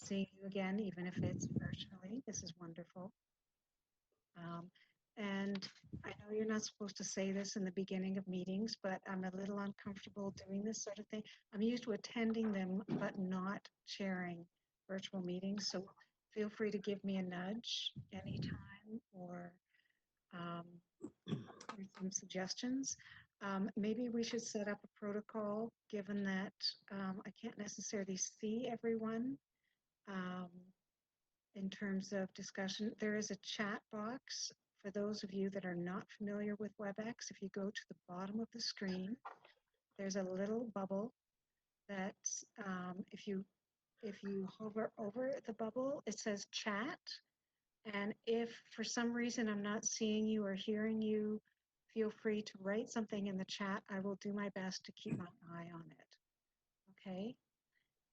seeing you again, even if it's virtually. This is wonderful. And I know you're not supposed to say this in the beginning of meetings, but I'm a little uncomfortable doing this sort of thing. I'm used to attending them, but not chairing virtual meetings. So feel free to give me a nudge anytime or some suggestions. Maybe we should set up a protocol, given that I can't necessarily see everyone. In terms of discussion, there is a chat box for those of you that are not familiar with WebEx. If you go to the bottom of the screen, there's a little bubble that if you hover over the bubble, it says chat. And if for some reason I'm not seeing you or hearing you, feel free to write something in the chat. I will do my best to keep my eye on it. Okay.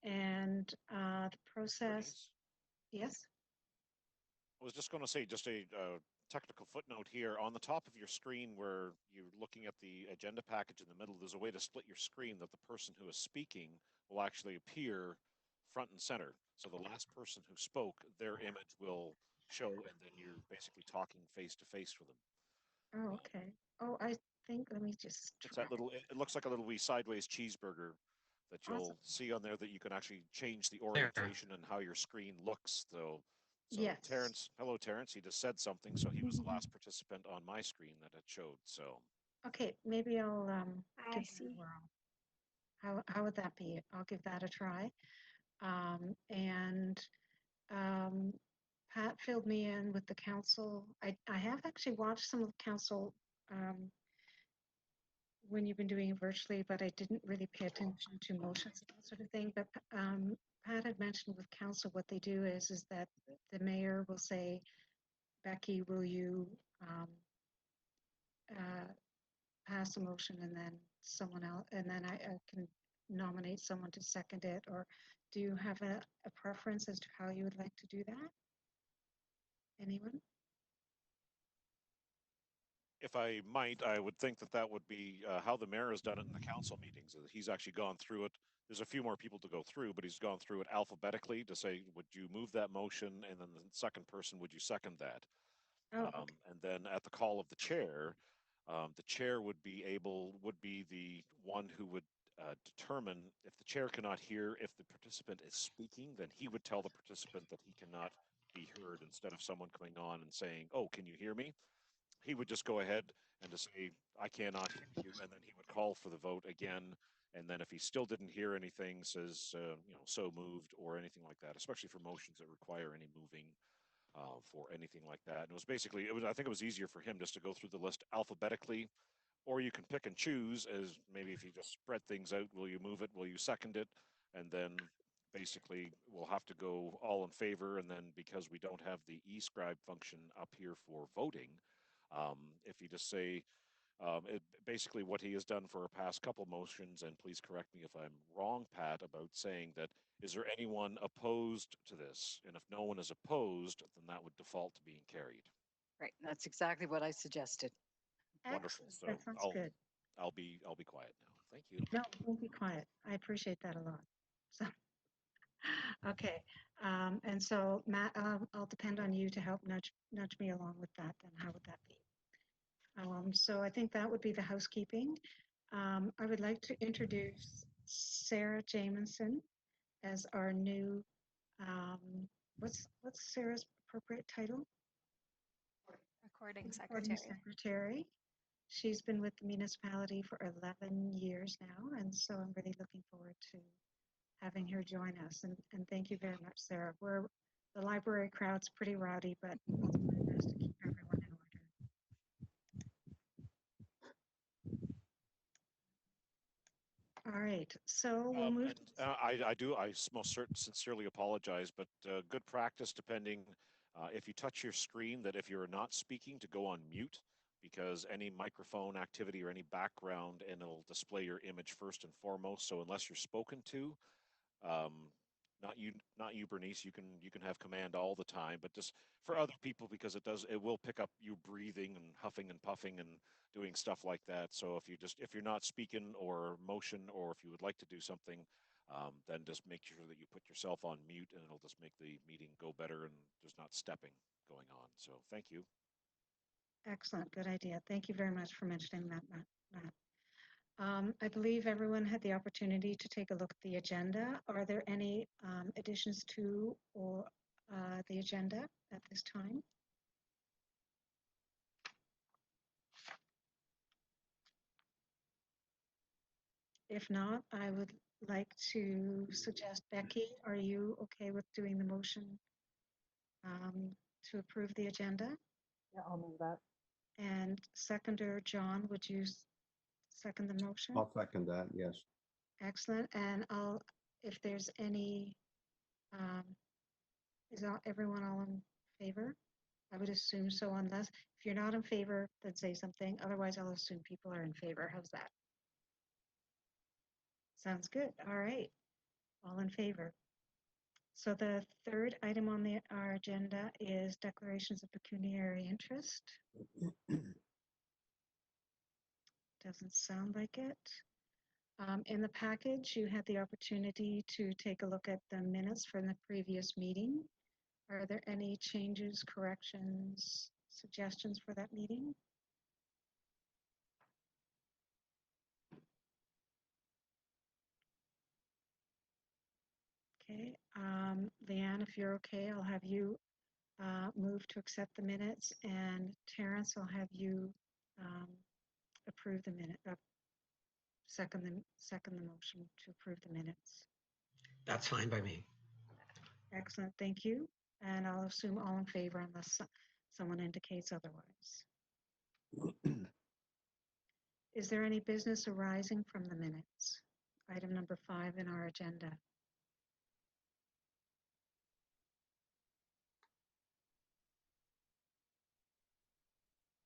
And the process, yes? I was just going to say, just a technical footnote here. On the top of your screen where you're looking at the agenda package in the middle, there's a way to split your screen that the person who is speaking will actually appear front and center. So the last person who spoke, their image will show, and then you're basically talking face to face with them. Oh, okay. Oh, I think, let me just It's try. that little, it looks like a little wee sideways cheeseburger that you'll Awesome. see on there that you can actually change the orientation and how your screen looks. So Yes. Terrence, hello, Terrence. He just said something, so he was the last participant on my screen that it showed. So Okay, maybe I'll I give that a see. whirl. How would that be? I'll give that a try. And Pat filled me in with the council. I have actually watched some of the council when you've been doing it virtually, but I didn't really pay attention to motions and that sort of thing. But Pat had mentioned with council, what they do is that the mayor will say, Becky, will you pass a motion, and then someone else, and then I can nominate someone to second it? Or do you have a preference as to how you would like to do that? Anyone? if I might, I would think that that would be how the mayor has done it in the council meetings. He's actually gone through it. There's a few more people to go through, but he's gone through it alphabetically to say, would you move that motion? And then the second person, would you second that? Oh, okay. And then at the call of the chair would be the one who would determine if the chair cannot hear if the participant is speaking, then he would tell the participant that he cannot be heard, instead of someone coming on and saying, oh, can you hear me? He would just go ahead and just say, I cannot hear you. And then he would call for the vote again. And then if he still didn't hear anything, says, so moved or anything like that, especially for motions that require any moving for anything like that. And it was basically, I think it was easier for him just to go through the list alphabetically, or you can pick and choose, as maybe if you just spread things out, will you move it? Will you second it? And then basically we'll have to go all in favor. And then because we don't have the e-scribe function up here for voting, if you just say, basically what he has done for a past couple motions, and please correct me if I'm wrong, Pat, about saying that, is there anyone opposed to this? And if no one is opposed, then that would default to being carried. Right. That's exactly what I suggested. Wonderful. Excellent. So That sounds good. I'll be quiet now. Thank you. No, don't be quiet. I appreciate that a lot. So, okay. And so Matt, I'll depend on you to help nudge me along with that. Then how would that be? So I think that would be the housekeeping. I would like to introduce Sarah Jamieson as our new, what's Sarah's appropriate title? Recording Recording secretary. secretary. She's been with the municipality for 11 years now, and so I'm really looking forward to having her join us. And thank you very much, Sarah. The library crowd's pretty rowdy, but I'll do my best to keep everyone in order. All right, so we'll move. I most sincerely apologize, but good practice, depending if you touch your screen, that if you're not speaking, to go on mute, because any microphone activity or any background, and it'll display your image first and foremost. So unless you're spoken to, not you, Bernice, you can have command all the time, but just for other people, because it will pick up you breathing and huffing and puffing and doing stuff like that. So if you're not speaking or motion, or if you would like to do something, then just make sure that you put yourself on mute, and it'll just make the meeting go better and there's not stepping going on. So thank you. Excellent, good idea. Thank you very much for mentioning that, Matt. I believe everyone had the opportunity to take a look at the agenda. Are there any additions to or the agenda at this time? If not, I would like to suggest, Becky, are you okay with doing the motion to approve the agenda? Yeah, I'll move that. And seconder, John, would you second the motion? I'll second that, yes. Excellent. And if there's any, everyone all in favor? I would assume so, unless, if you're not in favor, then say something. Otherwise, I'll assume people are in favor. How's that? Sounds good. All right. All in favor. So the third item on our agenda is declarations of pecuniary interest. Doesn't sound like it. In the package, you had the opportunity to take a look at the minutes from the previous meeting. Are there any changes, corrections, suggestions for that meeting? Okay, Leanne, if you're okay, I'll have you move to accept the minutes, and Terrence, I'll have you approve the minute, second the motion to approve the minutes. That's fine by me. Excellent, thank you. And I'll assume all in favor unless someone indicates otherwise. Is there any business arising from the minutes? Item number 5 in our agenda.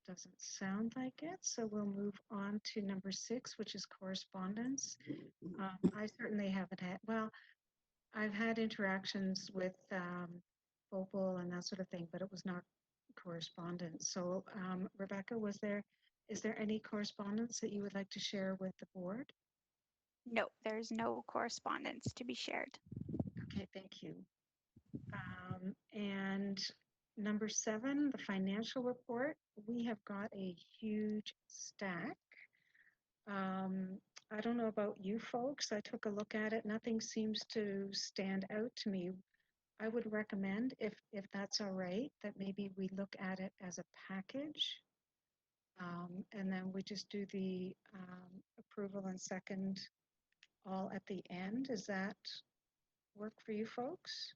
Doesn't sound like it, so we'll move on to number 6, which is correspondence. I certainly haven't had, well, I've had interactions with Opal and that sort of thing, but it was not correspondence. So Rebecca, is there any correspondence that you would like to share with the board? No, there's no correspondence to be shared. Okay, thank you. And number 7, the financial report. We have got a huge stack. I don't know about you folks. I took a look at it. Nothing seems to stand out to me. I would recommend, if that's all right, that maybe we look at it as a package. And then we just do the approval and second all at the end. Does that work for you folks?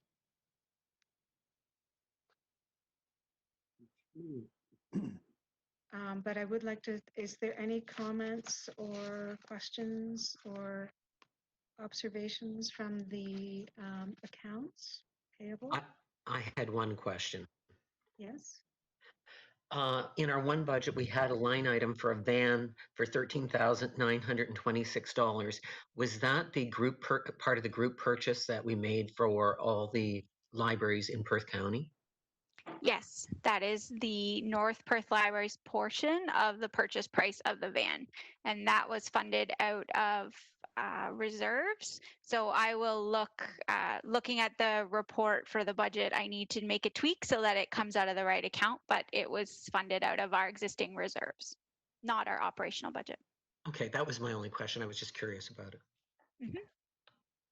But I would like to, is there any comments or questions or observations from the accounts payable? I had one question. Yes. In our one budget, we had a line item for a van for $13,926. Was that the group part of the group purchase that we made for all the libraries in Perth County? Yes, that is the North Perth Library's portion of the purchase price of the van. And that was funded out of reserves. So I will looking at the report for the budget, I need to make a tweak so that it comes out of the right account, but it was funded out of our existing reserves, not our operational budget. Okay, that was my only question. I was just curious about it. Mm-hmm.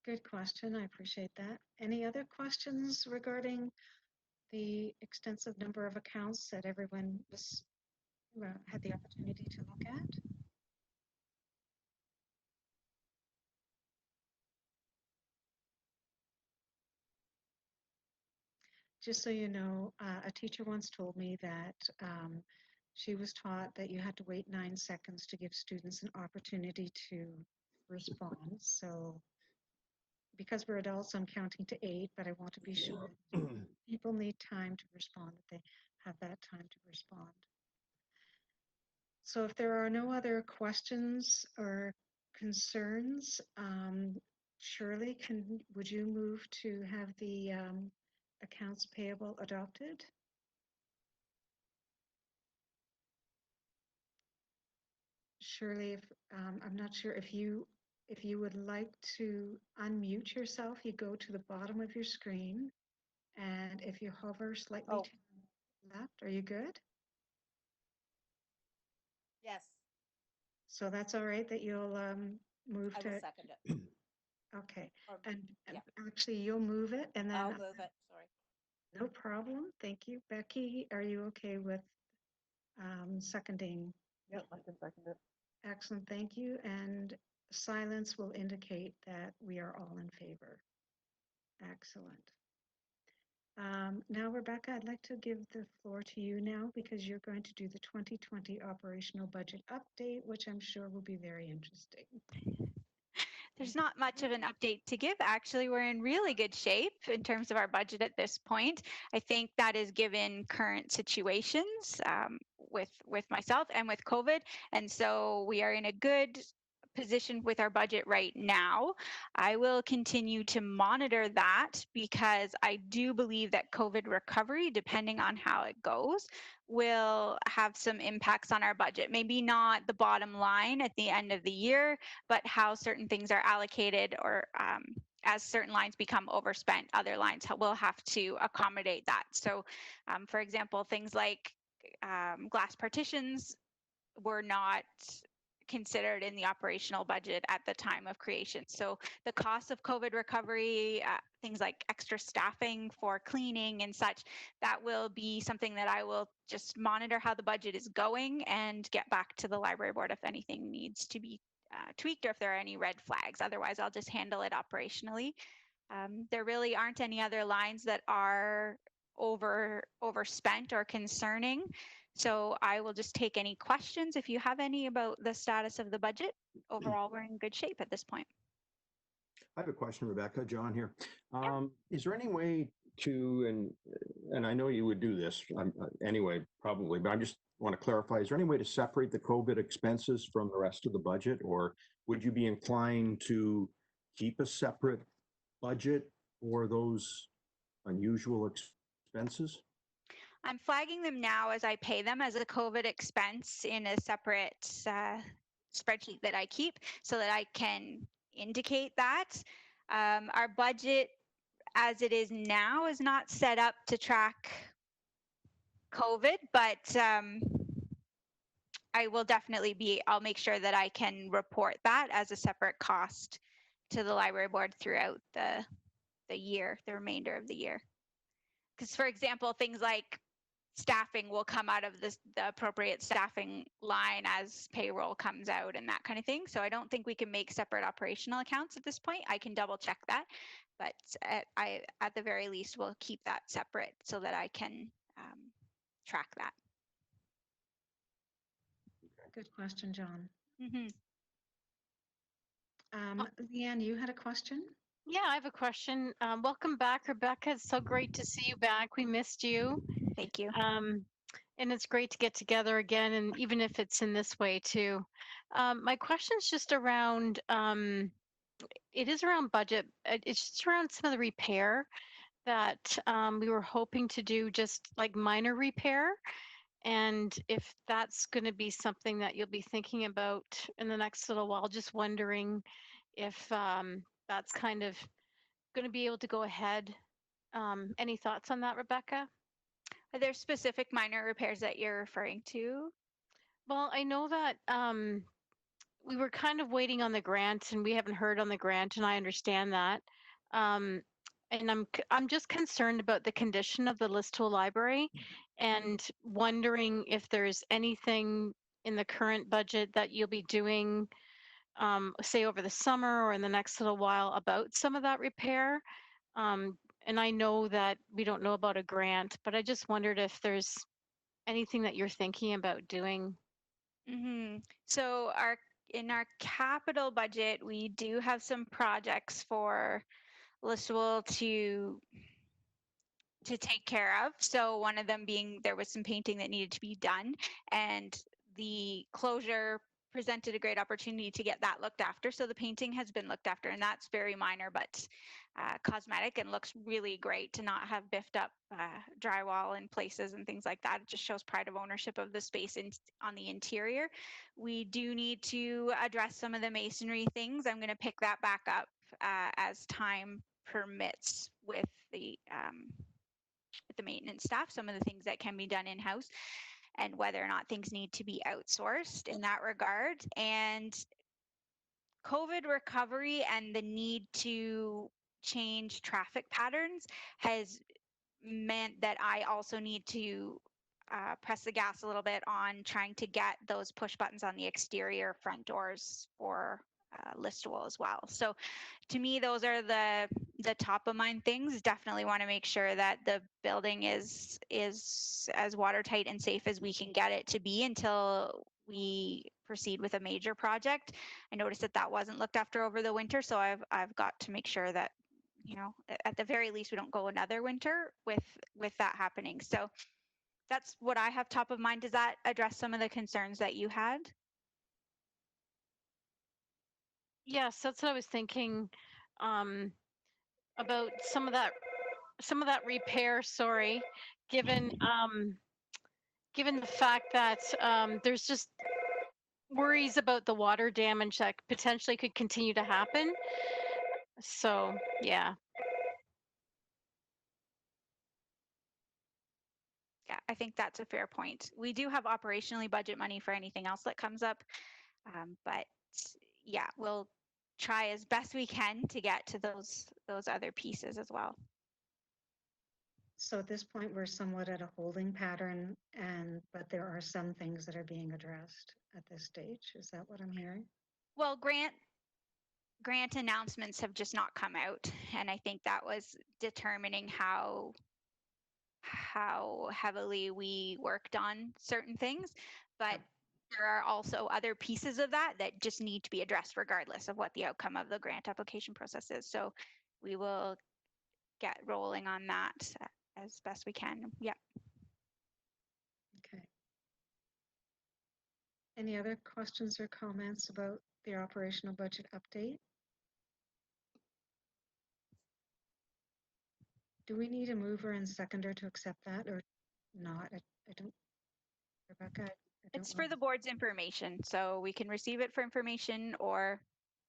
Good question. I appreciate that. Any other questions regarding the extensive number of accounts that everyone had the opportunity to look at? Just so you know, a teacher once told me that she was taught that you had to wait 9 seconds to give students an opportunity to respond. So because we're adults, I'm counting to 8, but I want to be sure people need time to respond, that they have that time to respond. So if there are no other questions or concerns, Shirley, would you move to have the accounts payable adopted? Shirley, if I'm not sure if if you would like to unmute yourself, you go to the bottom of your screen. And if you hover slightly Oh. to the left, are you good? Yes, So that's all right that you'll move I will to, second it. okay. Or And yeah. actually you'll move it and I'll then, move it, sorry. no problem. Thank you. Becky, are you okay with seconding? Yep, I can second it. Excellent, thank you. And silence will indicate that we are all in favor. Excellent. Now, Rebecca, I'd like to give the floor to you now because you're going to do the 2020 operational budget update, which I'm sure will be very interesting. There's not much of an update to give. Actually, we're in really good shape in terms of our budget at this point. I think that is given current situations with myself and with COVID. And so we are in a good position with our budget right now. I will continue to monitor that because I do believe that COVID recovery, depending on how it goes, will have some impacts on our budget. Maybe not the bottom line at the end of the year, but how certain things are allocated or as certain lines become overspent, other lines will have to accommodate that. So, for example, things like glass partitions were not considered in the operational budget at the time of creation. So the cost of COVID recovery, things like extra staffing for cleaning and such, that will be something that I will just monitor how the budget is going and get back to the library board if anything needs to be tweaked or if there are any red flags. Otherwise, I'll just handle it operationally. There really aren't any other lines that are overspent or concerning. So I will just take any questions if you have any about the status of the budget. Overall, we're in good shape at this point. I have a question, Rebecca. John here. Is there any way to, and I know you would do this anyway, probably, but I just want to clarify, is there any way to separate the COVID expenses from the rest of the budget, or would you be inclined to keep a separate budget for those unusual expenses? I'm flagging them now as I pay them as a COVID expense in a separate spreadsheet that I keep so that I can indicate that. Our budget as it is now is not set up to track COVID, but I will definitely I'll make sure that I can report that as a separate cost to the library board throughout the year, the remainder of the year. Because for example, things like staffing will come out of the appropriate staffing line as payroll comes out and that kind of thing. So I don't think we can make separate operational accounts at this point. I can double check that, but at the very least will keep that separate so that I can track that. Good question, John. Mm-hmm. Leanne, you had a question? Yeah, I have a question. Welcome back, Rebecca. It's so great to see you back. We missed you. Thank you. And it's great to get together again, and even if it's in this way too. My question is just around, it is around budget. It's just around some of the repair that we were hoping to do, just like minor repair. And if that's going to be something that you'll be thinking about in the next little while, just wondering if that's kind of going to be able to go ahead. Any thoughts on that, Rebecca? Are there specific minor repairs that you're referring to? Well, I know that we were kind of waiting on the grant, and we haven't heard on the grant, and I understand that. And I'm just concerned about the condition of the Listowel Library, and wondering if there's anything in the current budget that you'll be doing, say over the summer or in the next little while, about some of that repair. And I know that we don't know about a grant, but I just wondered if there's anything that you're thinking about doing. Mm-hmm. So in our capital budget, we do have some projects for Listowel to take care of. So one of them being there was some painting that needed to be done, and the closure presented a great opportunity to get that looked after. So the painting has been looked after, and that's very minor, but cosmetic and looks really great to not have biffed up drywall in places and things like that. It just shows pride of ownership of the space on the interior. We do need to address some of the masonry things. I'm going to pick that back up as time permits with the maintenance staff, some of the things that can be done in-house and whether or not things need to be outsourced in that regard. And COVID recovery and the need to change traffic patterns has meant that I also need to press the gas a little bit on trying to get those push buttons on the exterior front doors for listable as well. So to me, those are the top of mind things. Definitely want to make sure that the building is as watertight and safe as we can get it to be until we proceed with a major project. I noticed that wasn't looked after over the winter, so I've got to make sure that, you know, at the very least we don't go another winter with that happening. So that's what I have top of mind. Does that address some of the concerns that you had? Yes, that's what I was thinking about some of that repair, sorry, given given the fact that there's just worries about the water damage that potentially could continue to happen. So, yeah. Yeah, I think that's a fair point. We do have operationally budget money for anything else that comes up. But yeah, we'll try as best we can to get to those other pieces as well. So at this point, we're somewhat at a holding pattern, but there are some things that are being addressed at this stage. Is that what I'm hearing? Well, grant announcements have just not come out, and I think that was determining how heavily we worked on certain things. But there are also other pieces of that just need to be addressed regardless of what the outcome of the grant application process is. So we will get rolling on that as best we can. Yeah. Okay. Any other questions or comments about the operational budget update? Do we need a mover and seconder to accept that or not? I don't, Rebecca, I don't It's for know. the board's information, so we can receive it for information or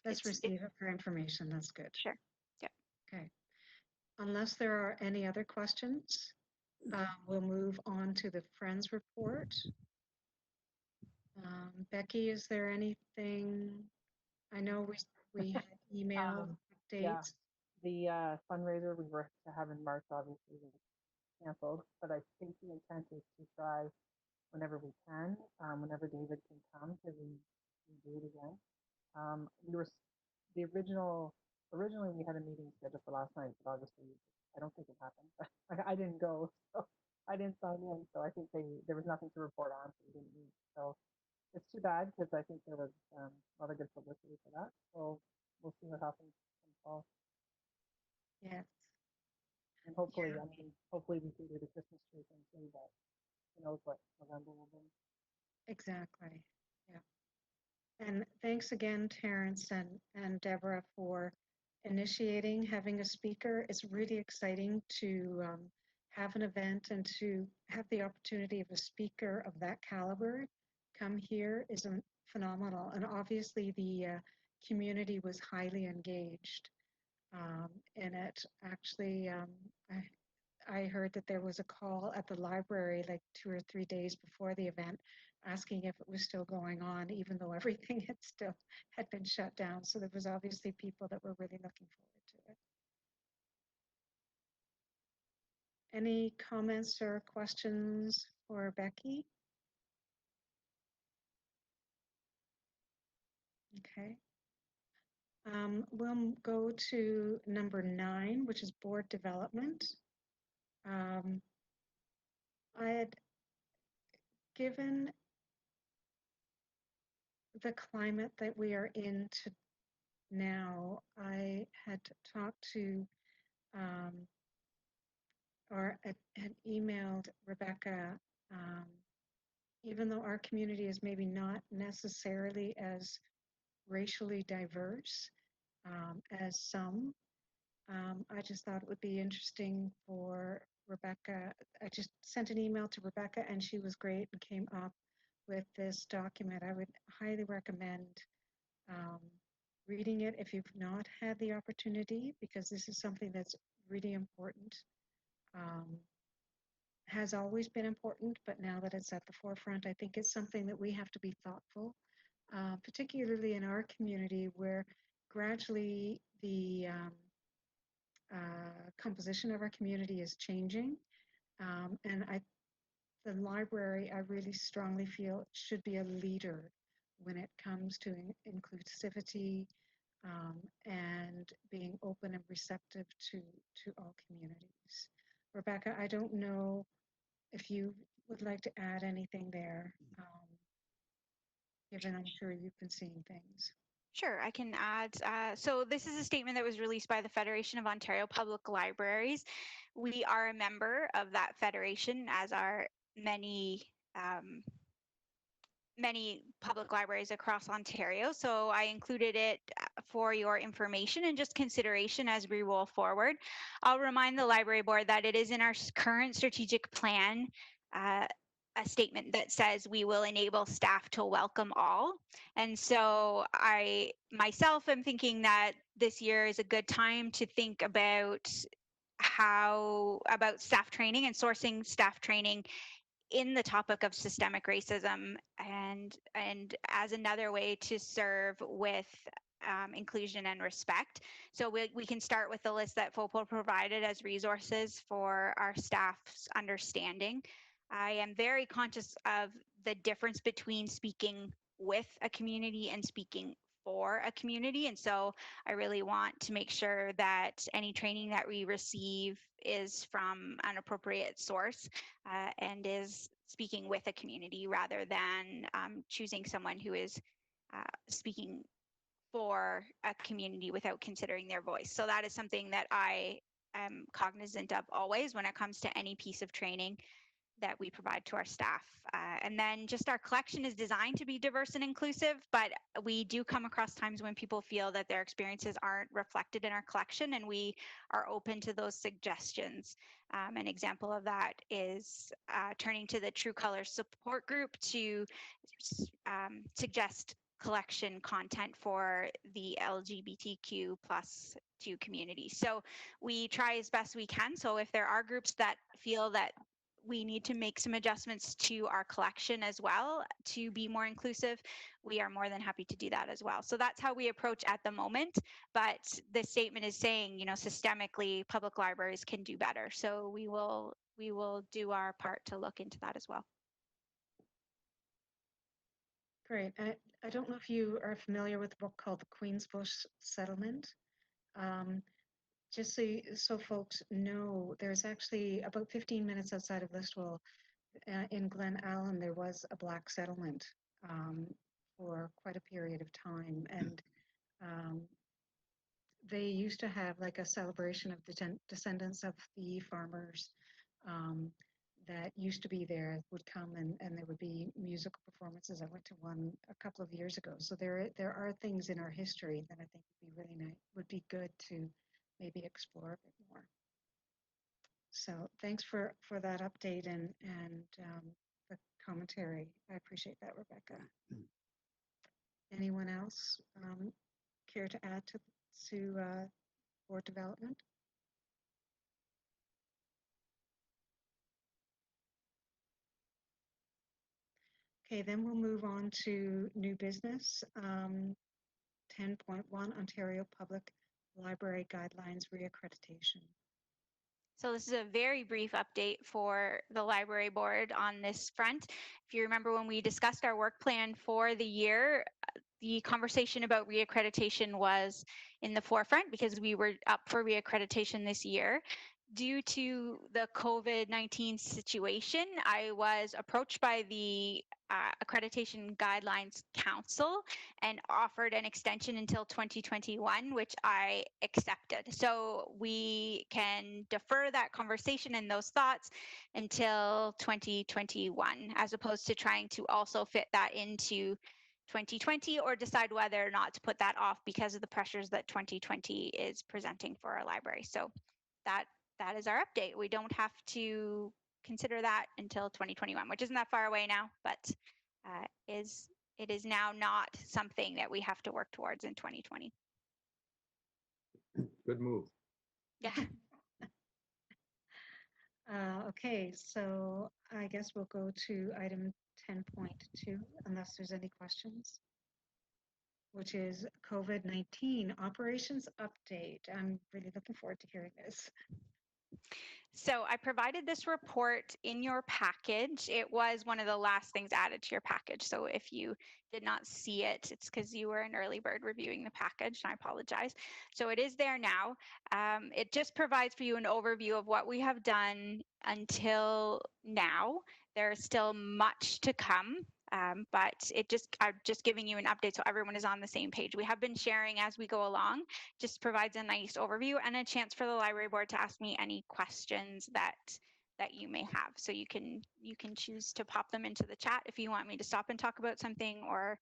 Let's receive it for information. That's good. Sure. Yeah. Okay. Unless there are any other questions, we'll move on to the Friends report. Becky, is there anything? I know we had email updates. The fundraiser we were to have in March obviously was canceled, but I think the intent is to try whenever we can, whenever David can come, to do it again. Originally we had a meeting scheduled for last night, but obviously I don't think it happened. I didn't go, so I didn't sign in, so I think there was nothing to report on, so we didn't meet. So it's too bad because I think there was a lot of good publicity for that. So we'll see what happens in fall. Yes. And hopefully, hopefully we can do the Christmas tree thing too, but who knows what November will bring. Exactly. Yeah. And thanks again, Terrence and Deborah, for initiating having a speaker. It's really exciting to have an event and to have the opportunity of a speaker of that caliber come here is phenomenal. And obviously the community was highly engaged in it. Actually, I heard that there was a call at the library like 2 or 3 days before the event asking if it was still going on, even though everything had been shut down. So there was obviously people that were really looking forward to it. Any comments or questions for Becky? Okay. We'll go to number 9, which is board development. I had given the climate that we are in now, I had talked to or had emailed Rebecca, even though our community is maybe not necessarily as racially diverse as some, I just thought it would be interesting for Rebecca. I just sent an email to Rebecca and she was great and came up with this document. I would highly recommend um, reading it if you've not had the opportunity, because this is something that's really important. Has always been important, but now that it's at the forefront, I think it's something that we have to be thoughtful, particularly in our community where gradually the composition of our community is changing. And the library, I really strongly feel, should be a leader when it comes to inclusivity and being open and receptive to all communities. Rebecca, I don't know if you would like to add anything there, given I'm sure you've been seeing things. Sure, I can add. So this is a statement that was released by the Federation of Ontario Public Libraries. We are a member of that federation, as are many many public libraries across Ontario. So I included it for your information and just consideration as we roll forward. I'll remind the library board that it is in our current strategic plan, a statement that says we will enable staff to welcome all. And so I myself am thinking that this year is a good time to think about about staff training and sourcing staff training in the topic of systemic racism and as another way to serve with inclusion and respect. So we can start with the list that FOPL provided as resources for our staff's understanding. I am very conscious of the difference between speaking with a community and speaking for a community. And so I really want to make sure that any training that we receive is from an appropriate source and is speaking with a community rather than choosing someone who is speaking for a community without considering their voice. So that is something that I am cognizant of always when it comes to any piece of training that we provide to our staff. And then just our collection is designed to be diverse and inclusive, but we do come across times when people feel that their experiences aren't reflected in our collection, and we are open to those suggestions. An example of that is turning to the True Colors support group to suggest collection content for the LGBTQ plus 2 community. So we try as best we can. So if there are groups that feel that we need to make some adjustments to our collection as well to be more inclusive, we are more than happy to do that as well. So that's how we approach at the moment. But the statement is saying, you know, systemically, public libraries can do better. So we will do our part to look into that as well. Great. I don't know if you are familiar with a book called The Queensbush Settlement. Just so folks know, there's actually about 15 minutes outside of Listowel in Glen Allen, there was a black settlement for quite a period of time. And they used to have like a celebration of the descendants of the farmers that used to be there would come, and there would be musical performances. I went to one a couple of years ago. So there are things in our history that I think would be really nice, would be good to maybe explore a bit more. So thanks for that update and the commentary. I appreciate that, Rebecca. Anyone else care to add to board development? Okay, then we'll move on to new business. 10.1 Ontario Public Library Guidelines Reaccreditation. So this is a very brief update for the library board on this front. If you remember when we discussed our work plan for the year, the conversation about reaccreditation was in the forefront because we were up for reaccreditation this year. Due to the COVID-19 situation, I was approached by the Accreditation Guidelines Council and offered an extension until 2021, which I accepted. So we can defer that conversation and those thoughts until 2021, as opposed to trying to also fit that into 2020, or decide whether or not to put that off because of the pressures that 2020 is presenting for our library. So that is our update. We don't have to consider that until 2021, which isn't that far away now, but it is now not something that we have to work towards in 2020. Good move. Yeah. Okay, so I guess we'll go to item 10.2, unless there's any questions, which is COVID-19 operations update. I'm really looking forward to hearing this. So I provided this report in your package. It was one of the last things added to your package. So if you did not see it, it's because you were an early bird reviewing the package, and I apologize. So it is there now. It just provides for you an overview of what we have done until now. There's still much to come. But I'm just giving you an update so everyone is on the same page. We have been sharing as we go along, just provides a nice overview and a chance for the library board to ask me any questions that you may have. So you can choose to pop them into the chat if you want me to stop and talk about something, or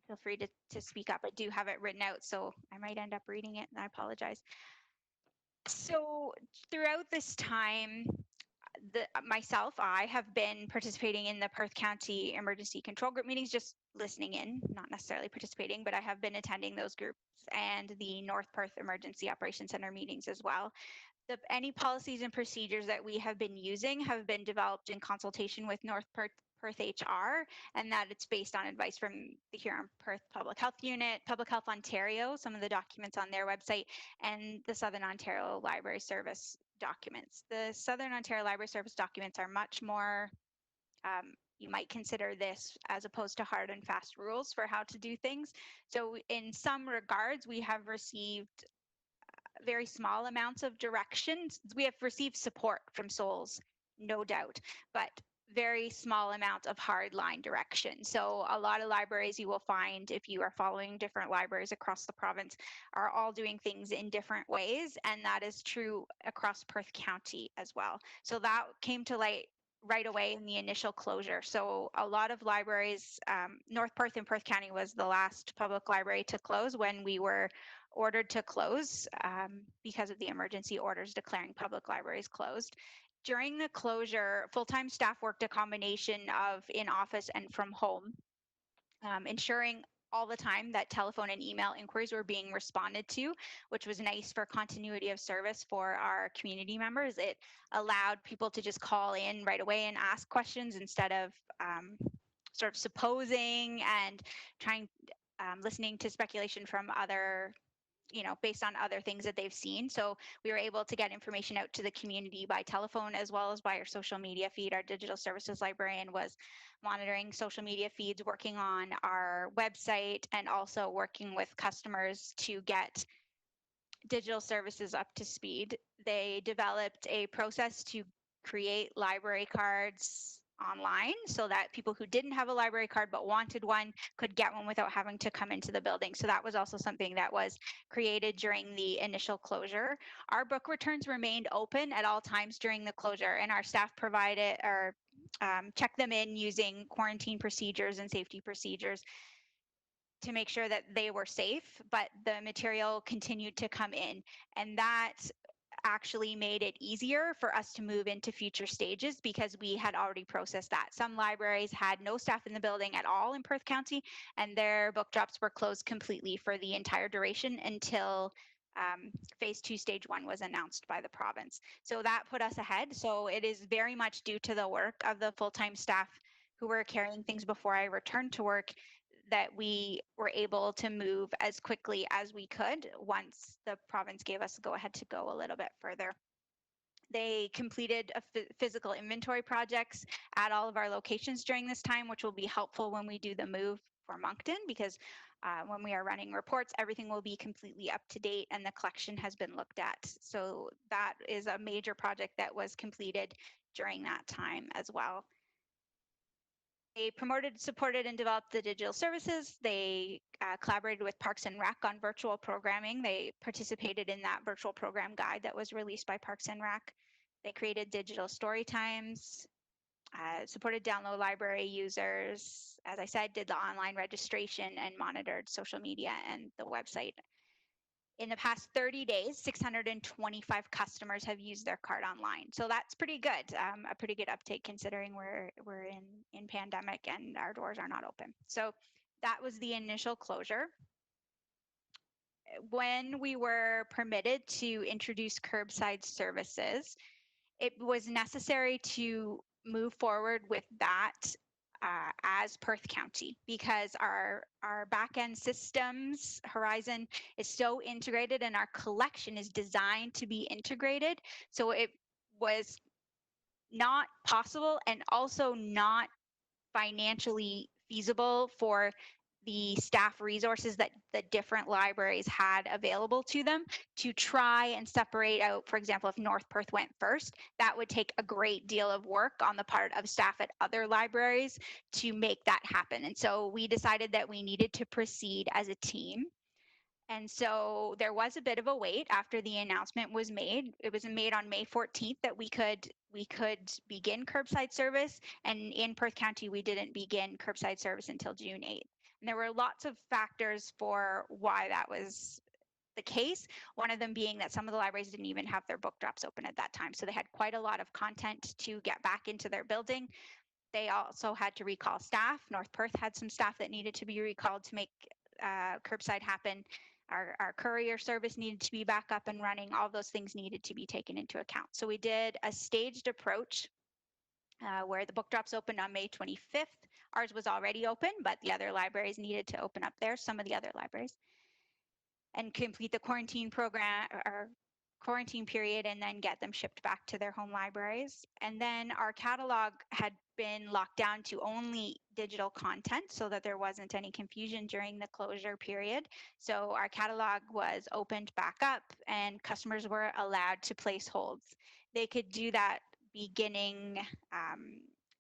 feel free to speak up. I do have it written out, so I might end up reading it, and I apologize. So throughout this time, I have been participating in the Perth County Emergency Control Group meetings, just listening in, not necessarily participating, but I have been attending those groups, and the North Perth Emergency Operations Center meetings as well. Any policies and procedures that we have been using have been developed in consultation with North Perth HR, and that it's based on advice from the Huron Perth Public Health Unit, Public Health Ontario, some of the documents on their website, and the Southern Ontario Library Service documents. The Southern Ontario Library Service documents are much more, you might consider this as opposed to hard and fast rules for how to do things. So in some regards, we have received very small amounts of directions. We have received support from SOLS, no doubt, but very small amount of hard line direction. So a lot of libraries you will find, if you are following different libraries across the province, are all doing things in different ways, and that is true across Perth County as well. So that came to light right away in the initial closure. So a lot of libraries, North Perth and Perth County was the last public library to close when we were ordered to close because of the emergency orders declaring public libraries closed. During the closure, full-time staff worked a combination of in-office and from home, ensuring all the time that telephone and email inquiries were being responded to, which was nice for continuity of service for our community members. It allowed people to just call in right away and ask questions instead of sort of supposing and listening to speculation from other, based on other things that they've seen. So we were able to get information out to the community by telephone as well as by our social media feed. Our digital services librarian was monitoring social media feeds, working on our website, and also working with customers to get digital services up to speed. They developed a process to create library cards online so that people who didn't have a library card but wanted one could get one without having to come into the building. So that was also something that was created during the initial closure. Our book returns remained open at all times during the closure, and our staff provided or checked them in using quarantine procedures and safety procedures to make sure that they were safe, but the material continued to come in, and that actually made it easier for us to move into future stages because we had already processed that. Some libraries had no staff in the building at all in Perth County, and their book drops were closed completely for the entire duration until phase 2 stage 1 was announced by the province. So that put us ahead. So it is very much due to the work of the full-time staff who were carrying things before I returned to work that we were able to move as quickly as we could once the province gave us a go-ahead to go a little bit further. They completed physical inventory projects at all of our locations during this time, which will be helpful when we do the move for Moncton, because when we are running reports, everything will be completely up to date and the collection has been looked at. So that is a major project that was completed during that time as well. They promoted, supported, and developed the digital services. They collaborated with Parks and Rec on virtual programming. They participated in that virtual program guide that was released by Parks and Rec. They created digital story times, supported download library users. As I said, did the online registration and monitored social media and the website. In the past 30 days, 625 customers have used their card online. So that's pretty good, a pretty good uptake considering we're in pandemic and our doors are not open. So that was the initial closure. When we were permitted to introduce curbside services, it was necessary to move forward with that as Perth County because our back-end systems, Horizon, is so integrated and our collection is designed to be integrated. So it was not possible and also not financially feasible for the staff resources that the different libraries had available to them to try and separate out, for example, if North Perth went first, that would take a great deal of work on the part of staff at other libraries to make that happen. And so we decided that we needed to proceed as a team. And so there was a bit of a wait after the announcement was made. It was made on May 14th that we could begin curbside service. And in Perth County, we didn't begin curbside service until June 8th. And there were lots of factors for why that was the case. One of them being that some of the libraries didn't even have their book drops open at that time. So they had quite a lot of content to get back into their building. They also had to recall staff. North Perth had some staff that needed to be recalled to make curbside happen. Our courier service needed to be back up and running. All those things needed to be taken into account. So we did a staged approach where the book drops opened on May 25th. Ours was already open, but the other libraries needed to open up there, some of the other libraries, and complete the quarantine program or quarantine period and then get them shipped back to their home libraries. And then our catalog had been locked down to only digital content so that there wasn't any confusion during the closure period. So our catalog was opened back up and customers were allowed to place holds. They could do that beginning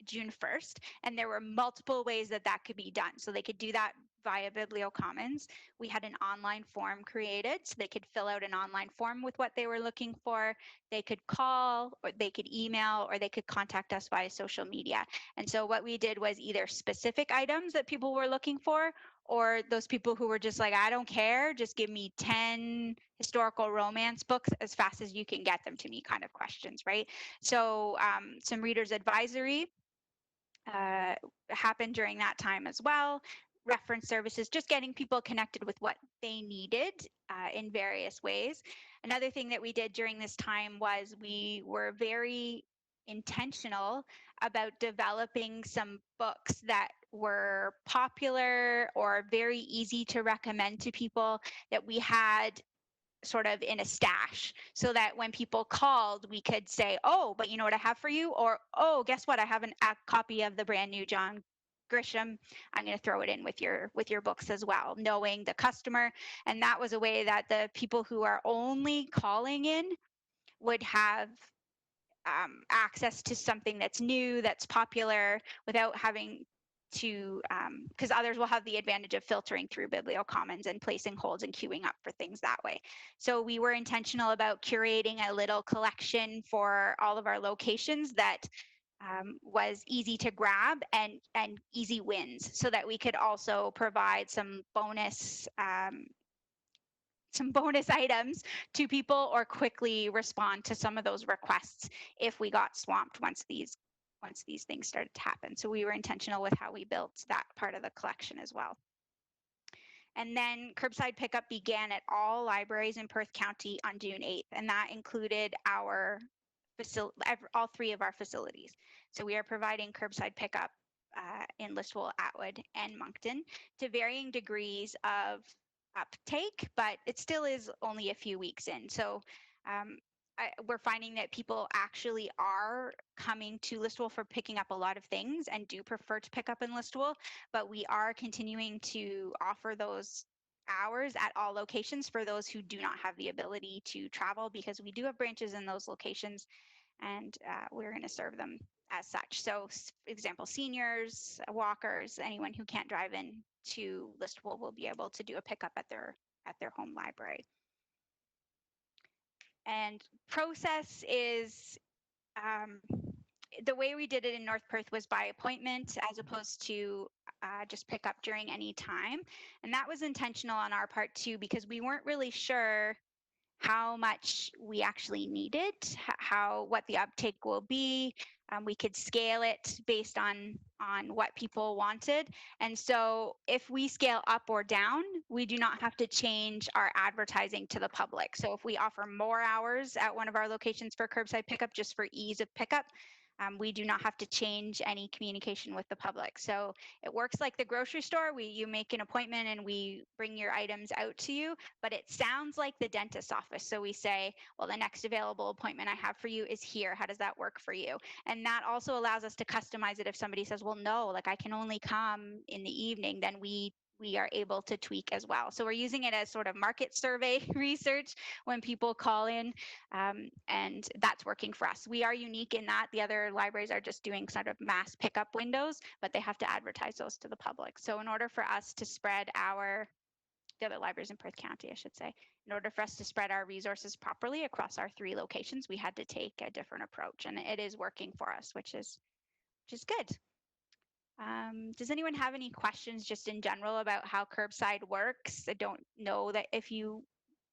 June 1st, and there were multiple ways that that could be done. So they could do that via BiblioCommons. We had an online form created, so they could fill out an online form with what they were looking for. They could call, or they could email, or they could contact us via social media. And so what we did was either specific items that people were looking for, or those people who were just like, I don't care, just give me 10 historical romance books as fast as you can get them to me kind of questions, right? So some readers advisory happened during that time as well. Reference services, just getting people connected with what they needed in various ways. Another thing that we did during this time was we were very intentional about developing some books that were popular or very easy to recommend to people that we had sort of in a stash so that when people called, we could say, oh, but you know what I have for you? Or, oh, guess what? I have a copy of the brand new John Grisham. I'm going to throw it in with your books as well, knowing the customer. And that was a way that the people who are only calling in would have access to something that's new, that's popular, without having to, because others will have the advantage of filtering through BiblioCommons and placing holds and queuing up for things that way. So we were intentional about curating a little collection for all of our locations that was easy to grab and easy wins, so that we could also provide some bonus items to people or quickly respond to some of those requests if we got swamped once these things started to happen. So we were intentional with how we built that part of the collection as well. And then curbside pickup began at all libraries in Perth County on June 8th, and that included our all three of our facilities. So we are providing curbside pickup in Listowel, Atwood, and Moncton to varying degrees of uptake, but it still is only a few weeks in. So we're finding that people actually are coming to Listowel for picking up a lot of things and do prefer to pick up in Listowel, but we are continuing to offer those hours at all locations for those who do not have the ability to travel, because we do have branches in those locations and we're going to serve them as such. So, for example, seniors, walkers, anyone who can't drive in to Listowel will be able to do a pickup at their home library. And process is the way we did it in North Perth was by appointment as opposed to just pick up during any time. And that was intentional on our part too, because we weren't really sure how much we actually needed, what the uptake will be. We could scale it based on what people wanted. And so if we scale up or down, we do not have to change our advertising to the public. So if we offer more hours at one of our locations for curbside pickup, just for ease of pickup, we do not have to change any communication with the public. So it works like the grocery store. You make an appointment and we bring your items out to you, but it sounds like the dentist's office. So we say, well, the next available appointment I have for you is here. How does that work for you? And that also allows us to customize it. If somebody says, well, no, like I can only come in the evening, then we are able to tweak as well. So we're using it as sort of market survey research when people call in, and that's working for us. We are unique in that the other libraries are just doing sort of mass pickup windows, but they have to advertise those to the public. So in order for us to spread the other libraries in Perth County, I should say, in order for us to spread our resources properly across our 3 locations, we had to take a different approach, and it is working for us, which is good. Does anyone have any questions just in general about how curbside works? I don't know that if you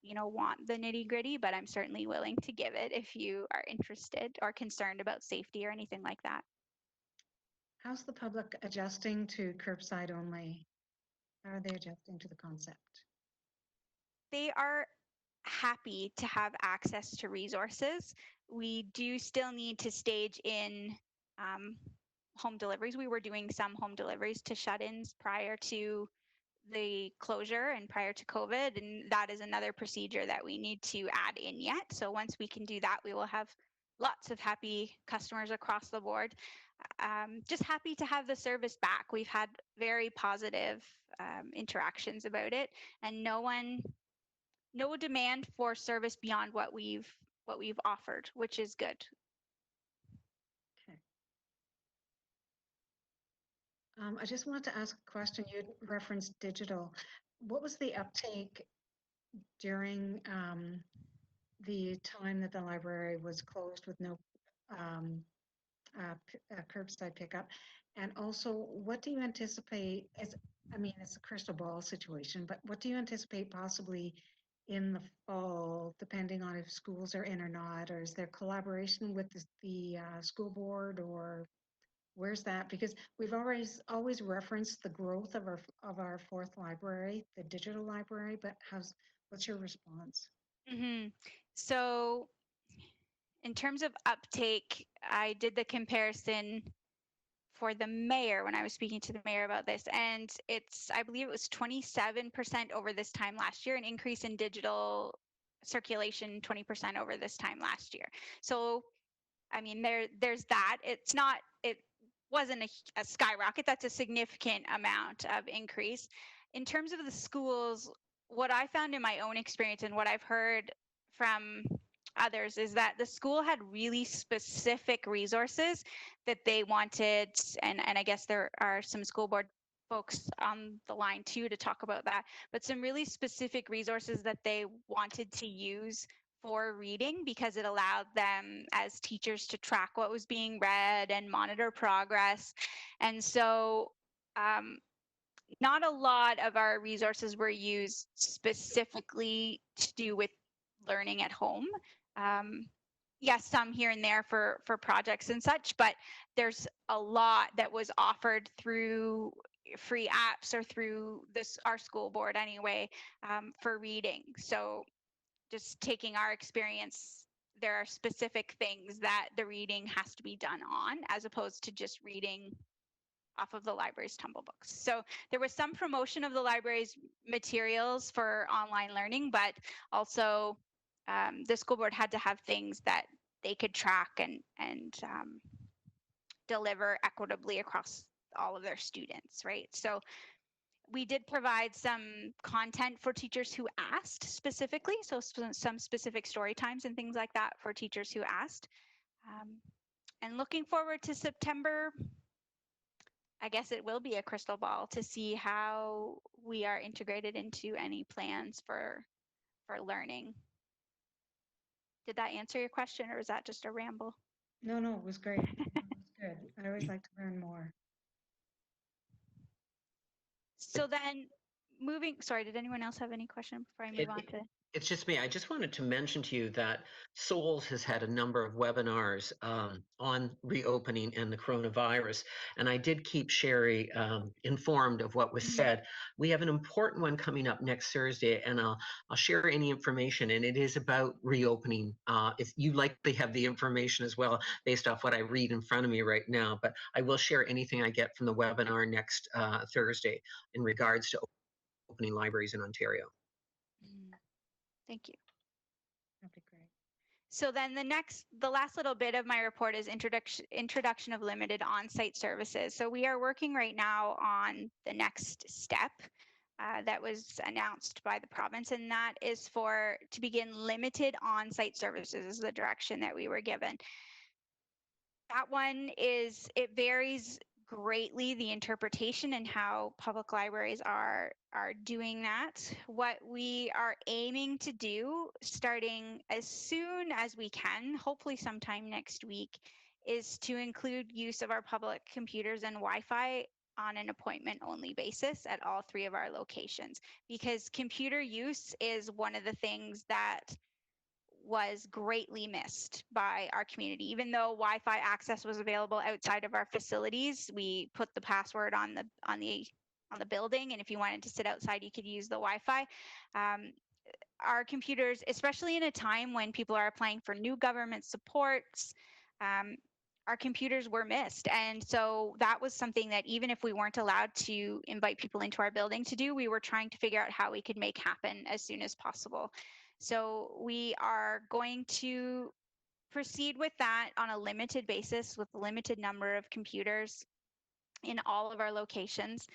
want the nitty gritty, but I'm certainly willing to give it if you are interested or concerned about safety or anything like that. How's the public adjusting to curbside only? How are they adjusting to the concept? They are happy to have access to resources. We do still need to stage in home deliveries. We were doing some home deliveries to shut-ins prior to the closure and prior to COVID, and that is another procedure that we need to add in yet. So once we can do that, we will have lots of happy customers across the board. Just happy to have the service back. We've had very positive interactions about it, and no demand for service beyond what we've offered, which is good. Okay. I just wanted to ask a question. You referenced digital. What was the uptake during the time that the library was closed with no curbside pickup? And also, what do you anticipate it's a crystal ball situation, but what do you anticipate possibly in the fall, depending on if schools are in or not, or is there collaboration with the school board, or where's that? Because we've always referenced the growth of our 4th library, the digital library, but what's your response? Mm-hmm. So in terms of uptake, I did the comparison for the mayor when I was speaking to the mayor about this, and I believe it was 27% over this time last year, an increase in digital circulation 20% over this time last year. So I mean, there's that. It wasn't a skyrocket. That's a significant amount of increase. In terms of the schools, what I found in my own experience and what I've heard from others is that the school had really specific resources that they wanted, and I guess there are some school board folks on the line too to talk about that, but some really specific resources that they wanted to use for reading because it allowed them as teachers to track what was being read and monitor progress. And so not a lot of our resources were used specifically to do with learning at home. Yes, some here and there for projects and such, but there's a lot that was offered through free apps or through our school board anyway, for reading. So just taking our experience, there are specific things that the reading has to be done on as opposed to just reading off of the library's tumble books. So there was some promotion of the library's materials for online learning, but also the school board had to have things that they could track and deliver equitably across all of their students, right? So we did provide some content for teachers who asked specifically, so some specific story times and things like that for teachers who asked. And looking forward to September, I guess it will be a crystal ball to see how we are integrated into any plans for learning. Did that answer your question, or is that just a ramble? No, it was great. Good. I always like to learn more. So then sorry, did anyone else have any question before I move on to? It's just me. I just wanted to mention to you that Souls has had a number of webinars on reopening and the coronavirus. And I did keep Sherry informed of what was said. We have an important one coming up next Thursday, and I'll share any information. And it is about reopening. If you likely have the information as well, based off what I read in front of me right now. But I will share anything I get from the webinar next Thursday in regards to opening libraries in Ontario. Thank you. That'd be great. So then the last little bit of my report is introduction of limited on-site services. So we are working right now on the next step that was announced by the province, and that is to begin limited on-site services is the direction that we were given. That one it varies greatly, the interpretation and how public libraries are doing that. What we are aiming to do, starting as soon as we can, hopefully sometime next week, is to include use of our public computers and Wi-Fi on an appointment only basis at all 3 of our locations, because computer use is one of the things that was greatly missed by our community. Even though Wi-Fi access was available outside of our facilities, we put the password on the building, and if you wanted to sit outside, you could use the Wi-Fi. Our computers, especially in a time when people are applying for new government supports, our computers were missed. And so that was something that even if we weren't allowed to invite people into our building to do, we were trying to figure out how we could make happen as soon as possible. So we are going to proceed with that on a limited basis with a limited number of computers in all of our locations.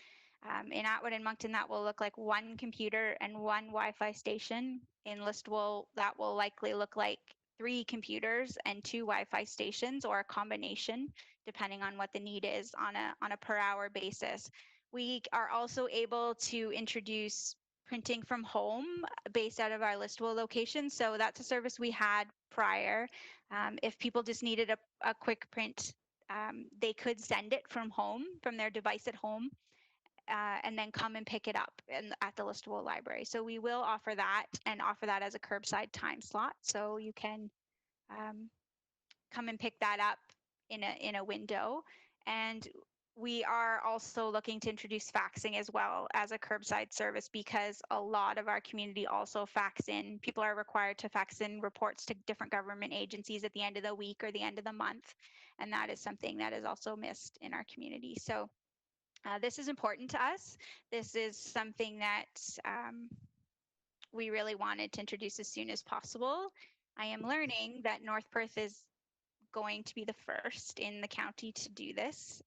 In Atwood and Moncton, that will look like 1 computer and 1 Wi-Fi station. In Listowel, that will likely look like 3 computers and 2 Wi-Fi stations, or a combination, depending on what the need is on a per hour basis. We are also able to introduce printing from home based out of our Listowel location. So that's a service we had prior. If people just needed a quick print, they could send it from home, from their device at home, and then come and pick it up at the Listowel Library. So we will offer that, and offer that as a curbside time slot. So you can come and pick that up in a window. And we are also looking to introduce faxing as well as a curbside service, because a lot of our community also fax in. People are required to fax in reports to different government agencies at the end of the week or the end of the month. And that is something that is also missed in our community. So this is important to us. This is something that we really wanted to introduce as soon as possible. I am learning that North Perth is going to be the first in the county to do this.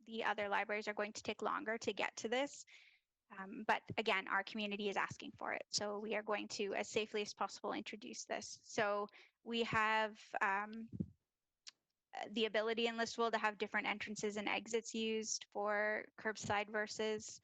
The other libraries are going to take longer to get to this. But again, our community is asking for it. So we are going to, as safely as possible, introduce this. So we have the ability in Listowel to have different entrances and exits used for curbside versus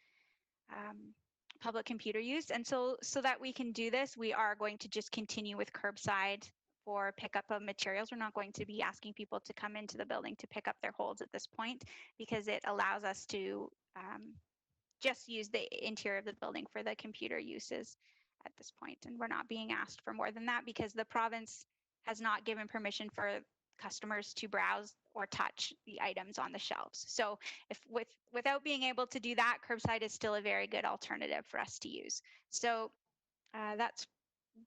public computer use. And so that we can do this, we are going to just continue with curbside for pickup of materials. We're not going to be asking people to come into the building to pick up their holds at this point, because it allows us to just use the interior of the building for the computer uses at this point. And we're not being asked for more than that, because the province has not given permission for customers to browse or touch the items on the shelves. So without being able to do that, curbside is still a very good alternative for us to use. So that's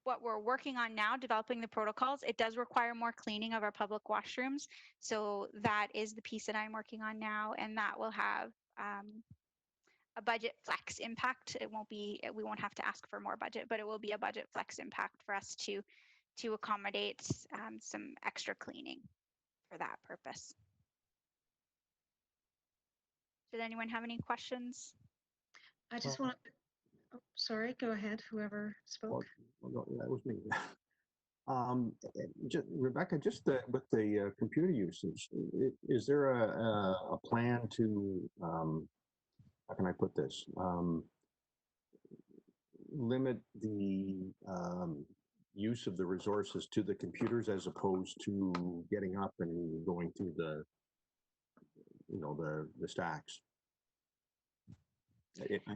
what we're working on now, developing the protocols. It does require more cleaning of our public washrooms. So that is the piece that I'm working on now, and that will have a budget flex impact. We won't have to ask for more budget, but it will be a budget flex impact for us to accommodate some extra cleaning for that purpose. Did anyone have any questions? I just want, oh, sorry, go ahead, whoever spoke. Well, no, that was me. Rebecca, with the computer usage, is there a plan to, how can I put this? Limit the use of the resources to the computers, as opposed to getting up and going through the the stacks?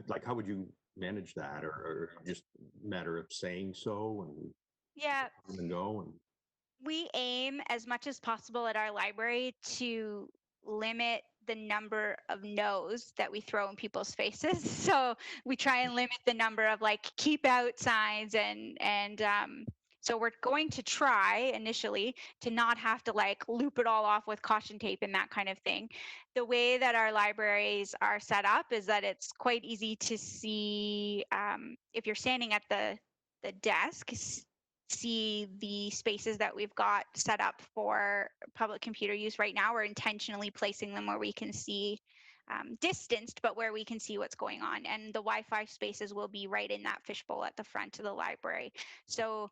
Like, how would you manage that, or just matter of saying so and Yeah, come and go? And we aim as much as possible at our library to limit the number of no's that we throw in people's faces. So we try and limit the number of like keep out signs and so we're going to try initially to not have to like loop it all off with caution tape and that kind of thing. The way that our libraries are set up is that it's quite easy to see if you're standing at the desk, see the spaces that we've got set up for public computer use right now. We're intentionally placing them where we can see distanced, but where we can see what's going on. And the Wi-Fi spaces will be right in that fishbowl at the front of the library. So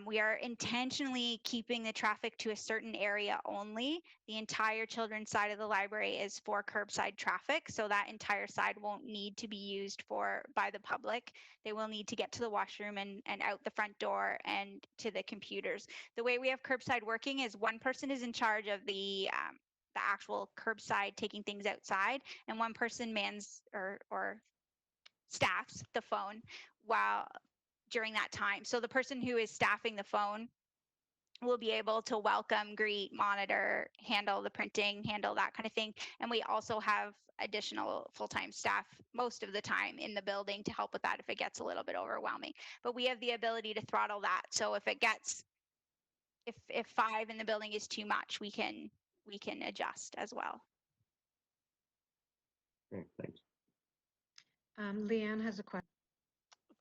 we are intentionally keeping the traffic to a certain area only. The entire children's side of the library is for curbside traffic, so that entire side won't need to be used by the public. They will need to get to the washroom and out the front door and to the computers. The way we have curbside working is one person is in charge of the actual curbside taking things outside, and one person mans or staffs the phone while during that time. So the person who is staffing the phone will be able to welcome, greet, monitor, handle the printing, handle that kind of thing. And we also have additional full-time staff most of the time in the building to help with that if it gets a little bit overwhelming. But we have the ability to throttle that. So if it gets, if 5 in the building is too much, we can adjust as well. okay, thanks. Leanne has a question.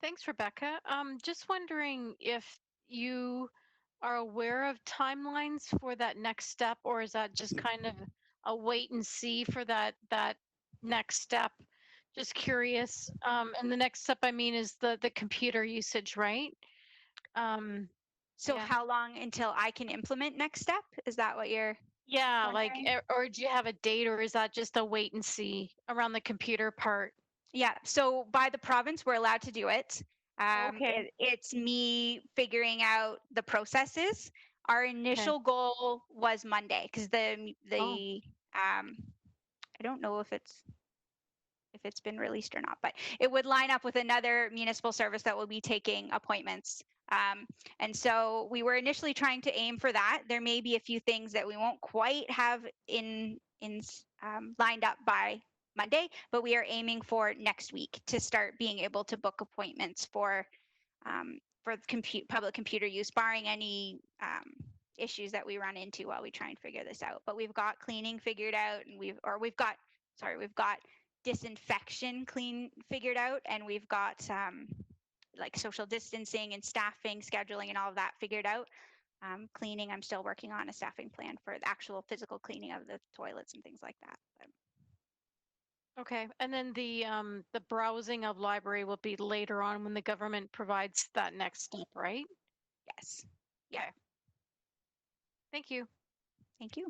Thanks, Rebecca. Just wondering if you are aware of timelines for that next step, or is that just kind of a wait and see for that next step? Just curious. And the next step, I mean, is the computer usage, right? So Yeah. how long until I can implement next step? Is that what you're Yeah, like, wondering? or do you have a date, or is that just a wait and see around the computer part? Yeah, so by the province, we're allowed to do it. Okay. It's me figuring out the processes. Our initial goal was Monday because I don't know if it's been released or not, but it would line up with another municipal service that will be taking appointments. And so we were initially trying to aim for that. There may be a few things that we won't quite have lined up by Monday, but we are aiming for next week to start being able to book appointments for public computer use, barring any issues that we run into while we try and figure this out. But we've got cleaning figured out, and we've got disinfection figured out, and we've got like social distancing and staffing, scheduling, and all of that figured out. Cleaning, I'm still working on a staffing plan for the actual physical cleaning of the toilets and things like that. But Okay, and then the browsing of library will be later on when the government provides that next step, right? yes, yeah, Okay. Thank you. thank you.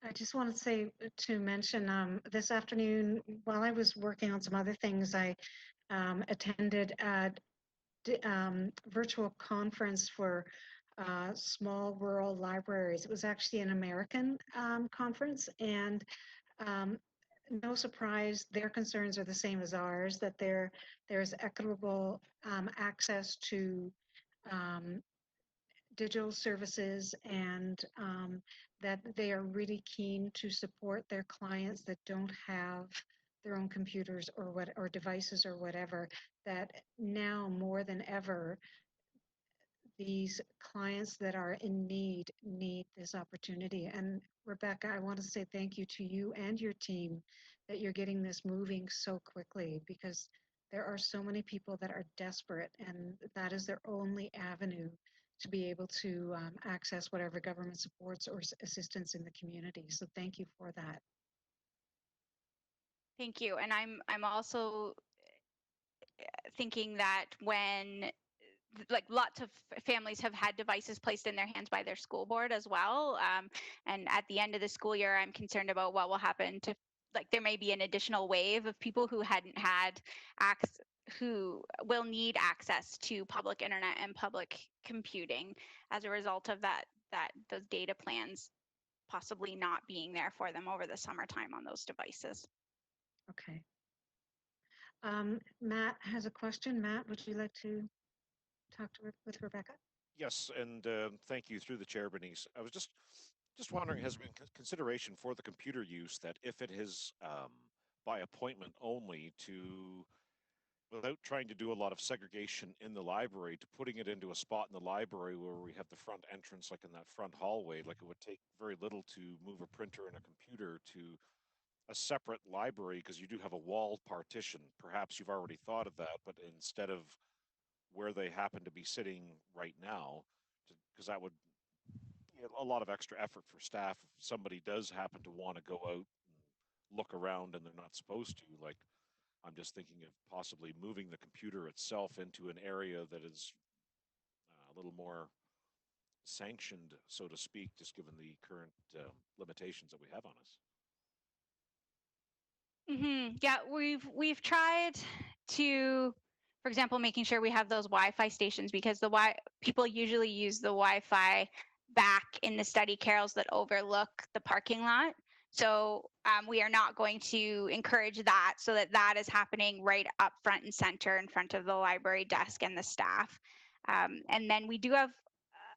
I just want to say to mention this afternoon, while I was working on some other things, I attended a virtual conference for small rural libraries. It was actually an American conference, and no surprise, their concerns are the same as ours, that there's equitable access to digital services, and that they are really keen to support their clients that don't have their own computers or devices or whatever, that now more than ever these clients that are in need this opportunity. And Rebecca, I want to say thank you to you and your team that you're getting this moving so quickly, because there are so many people that are desperate, and that is their only avenue to be able to access whatever government supports or assistance in the community. So thank you for that. Thank you. And I'm also thinking that when like lots of families have had devices placed in their hands by their school board as well. And at the end of the school year, I'm concerned about what will happen to, like, there may be an additional wave of people who hadn't had access, who will need access to public internet and public computing as a result of those data plans possibly not being there for them over the summertime on those devices. Okay. Matt has a question. Matt, would you like to talk with Rebecca? Yes, and thank you through the chair, Bernice. I was just wondering, has there been consideration for the computer use that if it is by appointment only, to without trying to do a lot of segregation in the library, to putting it into a spot in the library where we have the front entrance, like in that front hallway, like it would take very little to move a printer and a computer to a separate library, because you do have a wall partition. Perhaps you've already thought of that, but instead of where they happen to be sitting right now, because that would be a lot of extra effort for staff if somebody does happen to want to go out and look around and they're not supposed to. Like, I'm just thinking of possibly moving the computer itself into an area that is a little more sanctioned, so to speak, just given the current limitations that we have on us. Yeah, we've tried to, for example, making sure we have those Wi-Fi stations, because people usually use the Wi-Fi back in the study carrels that overlook the parking lot. So we are not going to encourage that, so that is happening right up front and center in front of the library desk and the staff. And then we do have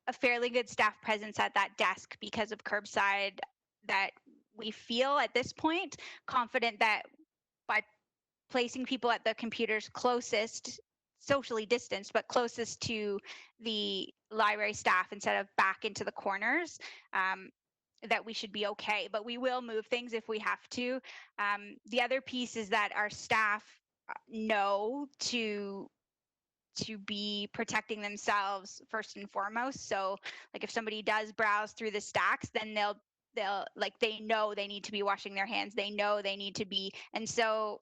a fairly good staff presence at that desk because of curbside, that we feel at this point confident that by placing people at the computers closest, socially distanced, but closest to the library staff instead of back into the corners, that we should be okay. But we will move things if we have to. The other piece is that our staff know to be protecting themselves first and foremost. So like if somebody does browse through the stacks, then they'll like, they know they need to be washing their hands. They know they need to be. And so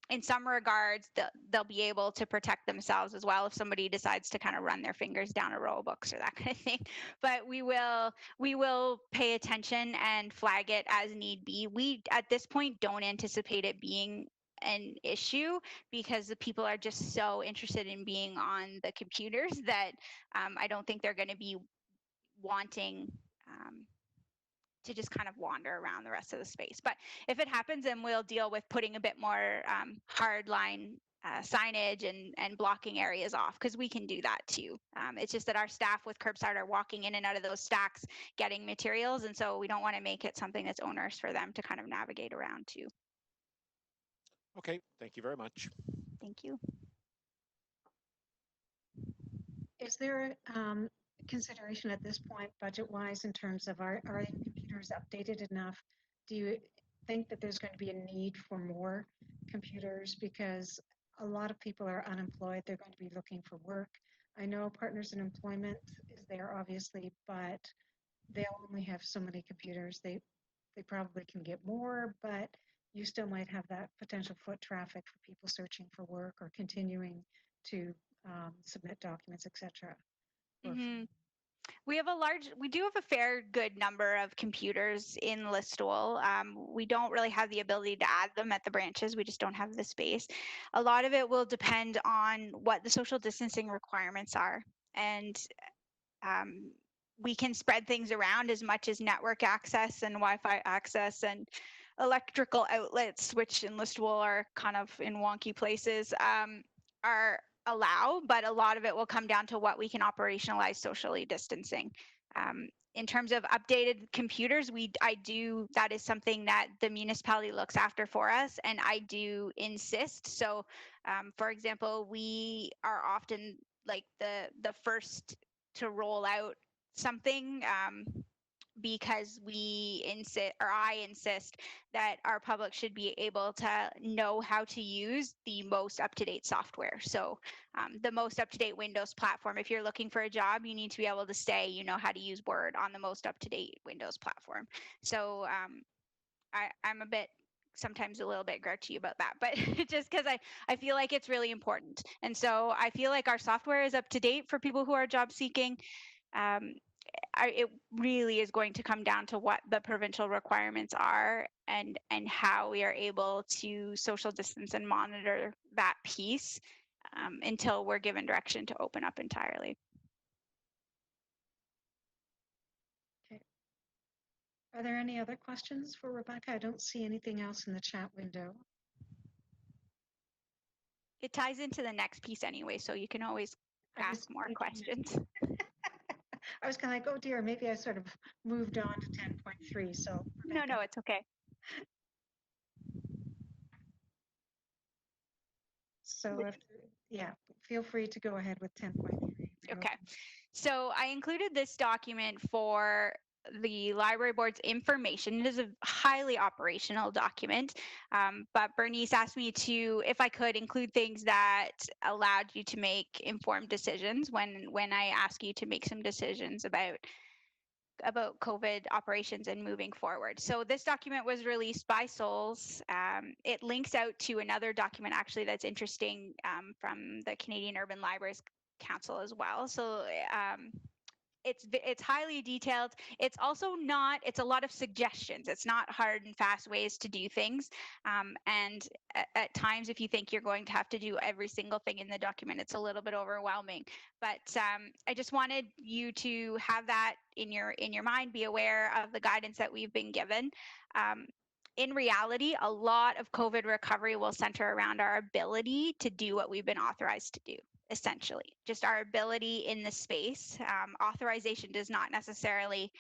in some regards, they'll be able to protect themselves as well if somebody decides to kind of run their fingers down a row of books or that kind of thing. But we will pay attention and flag it as need be. We at this point don't anticipate it being an issue, because the people are just so interested in being on the computers that I don't think they're going to be wanting to just kind of wander around the rest of the space. But if it happens, then we'll deal with putting a bit more hard line signage and blocking areas off, because we can do that too. It's just that our staff with Curbside are walking in and out of those stacks getting materials, and so we don't want to make it something that's onerous for them to kind of navigate around too. Okay, thank you very much. Thank you. Is there consideration at this point, budget-wise, in terms of are the computers updated enough? Do you think that there's going to be a need for more computers? Because a lot of people are unemployed. They're going to be looking for work. I know Partners in Employment is there, obviously, but they'll only have so many computers. They probably can get more, but you still might have that potential foot traffic for people searching for work or continuing to submit documents, etc. We do have a fair good number of computers in Listowel. We don't really have the ability to add them at the branches. We just don't have the space. A lot of it will depend on what the social distancing requirements are. And we can spread things around as much as network access and Wi-Fi access and electrical outlets, which in Listowel are kind of in wonky places, are allow, but a lot of it will come down to what we can operationalize socially distancing. In terms of updated computers, that is something that the municipality looks after for us, and I do insist. So, for example, we are often like the first to roll out something, because I insist that our public should be able to know how to use the most up-to-date software. So the most up-to-date Windows platform. If you're looking for a job, you need to be able to say you know how to use Word on the most up-to-date Windows platform. So I'm sometimes a little bit grouchy about that, but just because I feel like it's really important. And so I feel like our software is up to date for people who are job seeking. It really is going to come down to what the provincial requirements are and how we are able to social distance and monitor that piece until we're given direction to open up entirely. Okay, Are there any other questions for Rebecca? I don't see anything else in the chat window. It ties into the next piece anyway, so you can always I was ask more thinking questions. I was kind of like, oh dear, maybe I sort of moved on to 10.3. So No, Rebecca, it's okay. so if, yeah, feel free to go ahead with 10.3. Okay. So I included this document for the library board's information. It is a highly operational document, but Bernice asked me to, if I could, include things that allowed you to make informed decisions when I ask you to make some decisions about COVID operations and moving forward. So this document was released by Souls. It links out to another document actually that's interesting from the Canadian Urban Libraries Council as well. So it's highly detailed. It's also not, it's a lot of suggestions. It's not hard and fast ways to do things. And at times, if you think you're going to have to do every single thing in the document, it's a little bit overwhelming. But I just wanted you to have that in your mind, be aware of the guidance that we've been given. In reality, a lot of COVID recovery will center around our ability to do what we've been authorized to do. Essentially, just our ability in the space. Authorization does not necessarily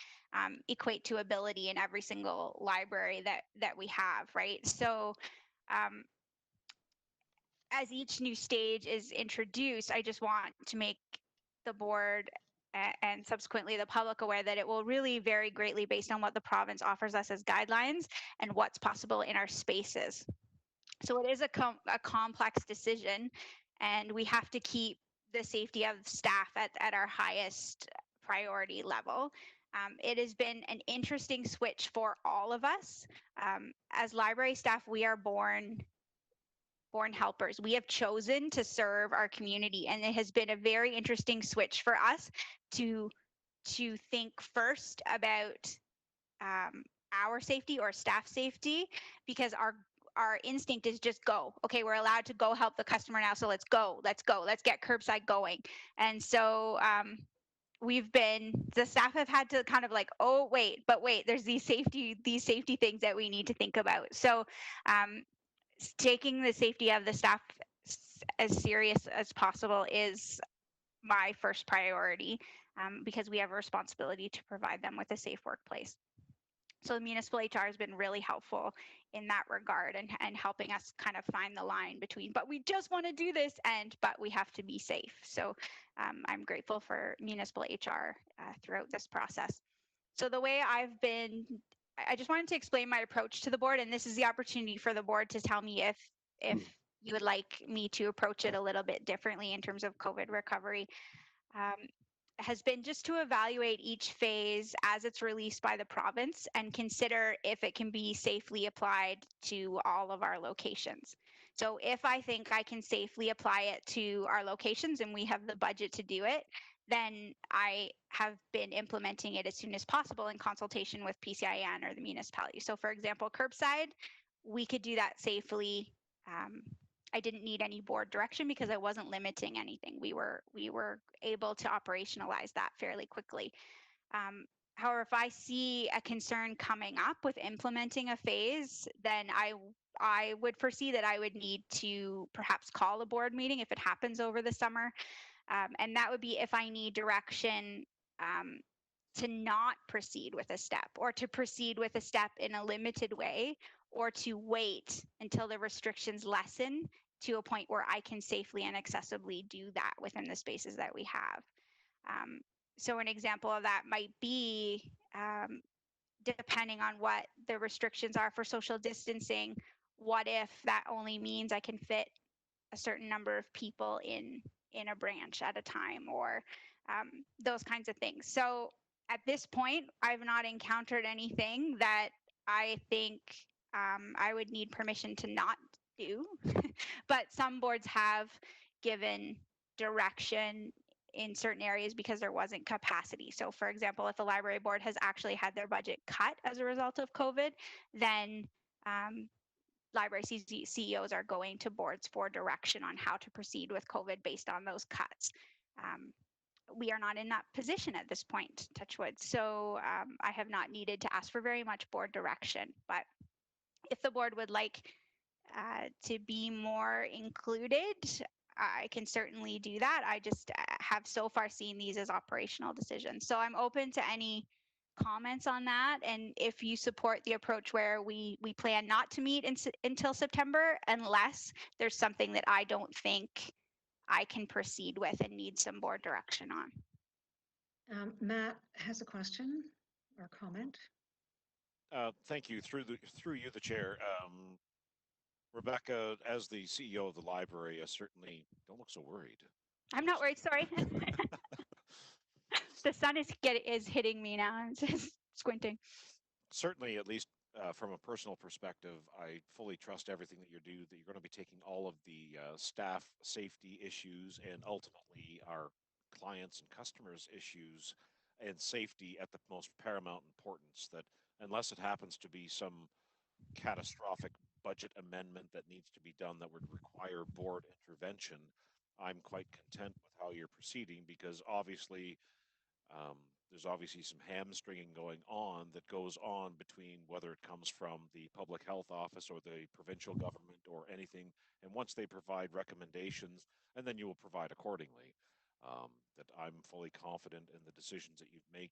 equate to ability in every single library that we have, right? So as each new stage is introduced, I just want to make the board and subsequently the public aware that it will really vary greatly based on what the province offers us as guidelines and what's possible in our spaces. So it is a complex decision, and we have to keep the safety of staff at our highest priority level. It has been an interesting switch for all of us. As library staff, we are born helpers. We have chosen to serve our community, and it has been a very interesting switch for us to think first about our safety or staff safety, because our instinct is just go. Okay, we're allowed to go help the customer now, so let's go, let's get curbside going. And so the staff have had to kind of like, oh wait, there's these safety things that we need to think about. So taking the safety of the staff as serious as possible is my first priority, because we have a responsibility to provide them with a safe workplace. So the municipal HR has been really helpful in that regard, and helping us kind of find the line between, but we just want to do this, but we have to be safe. So I'm grateful for municipal HR throughout this process. So the way I just wanted to explain my approach to the board, and this is the opportunity for the board to tell me if you would like me to approach it a little bit differently in terms of COVID recovery. Has been just to evaluate each phase as it's released by the province and consider if it can be safely applied to all of our locations. So if I think I can safely apply it to our locations and we have the budget to do it, then I have been implementing it as soon as possible in consultation with PCIN or the municipality. So for example, curbside, we could do that safely. I didn't need any board direction because I wasn't limiting anything. We were able to operationalize that fairly quickly. However, if I see a concern coming up with implementing a phase, then I would foresee that I would need to perhaps call a board meeting if it happens over the summer. And that would be if I need direction to not proceed with a step, or to proceed with a step in a limited way, or to wait until the restrictions lessen to a point where I can safely and accessibly do that within the spaces that we have. So an example of that might be, depending on what the restrictions are for social distancing, what if that only means I can fit a certain number of people in a branch at a time, or those kinds of things. So at this point, I've not encountered anything that I think I would need permission to not do, but some boards have given direction in certain areas because there wasn't capacity. So for example, if the library board has actually had their budget cut as a result of COVID, then library CEOs are going to boards for direction on how to proceed with COVID based on those cuts. we are not in that position at this point, touch wood. So I have not needed to ask for very much board direction. But if the board would like to be more included, I can certainly do that. I just have so far seen these as operational decisions. So I'm open to any comments on that. And if you support the approach where we plan not to meet until September, unless there's something that I don't think I can proceed with and need some board direction on. Matt has a question or comment. Thank you. Through you, the chair. Rebecca, as the CEO of the library, I certainly don't look so worried. I'm not worried. Sorry. The sun is hitting me now. I'm just squinting. Certainly, at least from a personal perspective, I fully trust everything that you do, that you're going to be taking all of the staff safety issues and ultimately our clients and customers issues and safety at the most paramount importance, that unless it happens to be some catastrophic budget amendment that needs to be done that would require board intervention, I'm quite content with how you're proceeding, because obviously there's obviously some hamstringing going on that goes on between whether it comes from the public health office or the provincial government or anything. And once they provide recommendations, and then you will provide accordingly, that I'm fully confident in the decisions that you've made.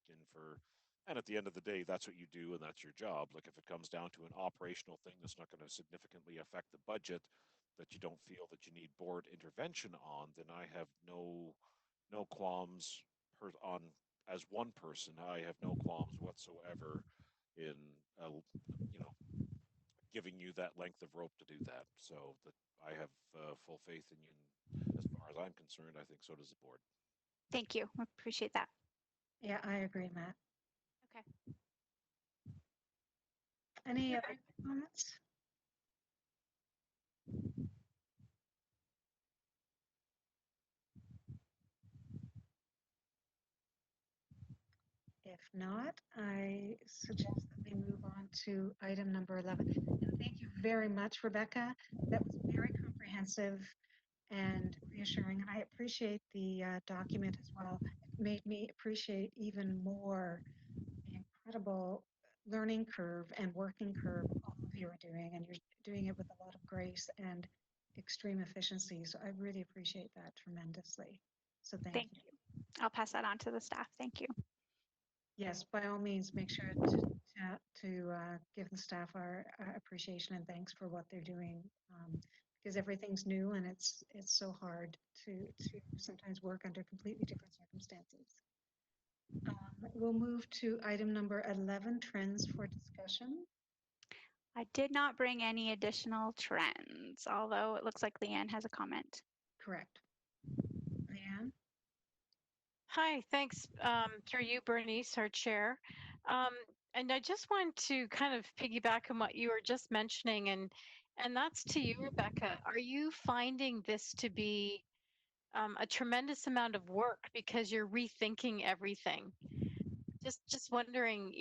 And at the end of the day, that's what you do and that's your job. Like if it comes down to an operational thing that's not going to significantly affect the budget, that you don't feel that you need board intervention on, then I have no qualms on, as one person, I have no qualms whatsoever in, giving you that length of rope to do that. So that I have full faith in you. And as far as I'm concerned, I think so does the board. Thank you. I appreciate that. Yeah, I agree, Matt. Okay. Any other comments? If not, I suggest that we move on to item number 11. And thank you very much, Rebecca. That was very comprehensive and reassuring. And I appreciate the document as well. It made me appreciate even more the incredible learning curve and working curve all of you are doing. And you're doing it with a lot of grace and extreme efficiency. So I really appreciate that tremendously. So thank you. I'll pass that on to the staff. Thank you. Yes, by all means, make sure to give the staff our appreciation and thanks for what they're doing, because everything's new and it's so hard to sometimes work under completely different circumstances. We'll move to item number 11, trends for discussion. I did not bring any additional trends, although it looks like Leanne has a comment. Correct. Leanne? Hi, thanks. Through you, Bernice, our chair. And I just want to kind of piggyback on what you were just mentioning, and that's to you, Rebecca. Are you finding this to be a tremendous amount of work because you're rethinking everything? Just wondering,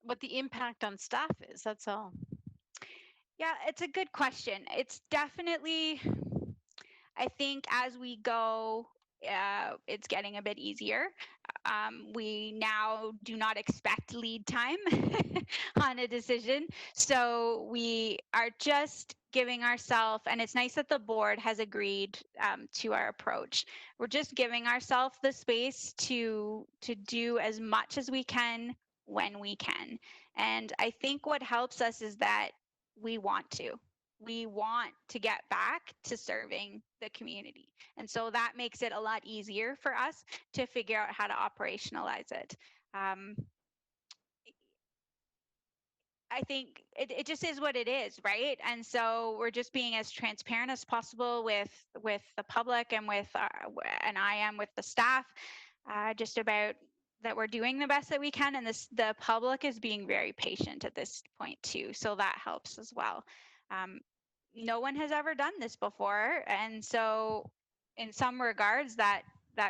what the impact on staff is. That's all. Yeah, it's a good question. It's definitely, I think as we go, it's getting a bit easier. We now do not expect lead time on a decision. So we are just giving ourselves, and it's nice that the board has agreed to our approach. We're just giving ourselves the space to do as much as we can when we can. And I think what helps us is that we want to. We want to get back to serving the community. And so that makes it a lot easier for us to figure out how to operationalize it. I think it just is what it is, right? And so we're just being as transparent as possible with the public and and I am with the staff, just about that we're doing the best that we can. And the public is being very patient at this point too. So that helps as well. No one has ever done this before. And so in some regards that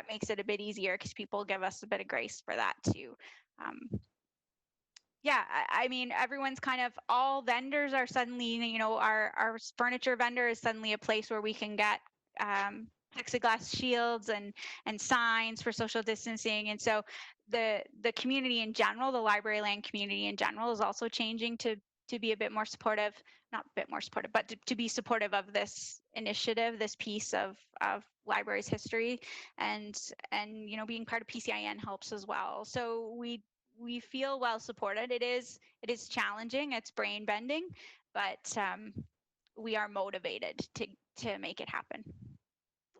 makes it a bit easier because people give us a bit of grace for that too. Yeah, I mean, everyone's kind of, all vendors are suddenly, our furniture vendor is suddenly a place where we can get plexiglass shields and signs for social distancing. And so the community in general, the library land community in general, is also changing to be a bit more supportive, not a bit more supportive, but to be supportive of this initiative, this piece of library's history, and being part of PCIN helps as well. So we feel well supported. It is challenging, it's brain bending, but we are motivated to make it happen.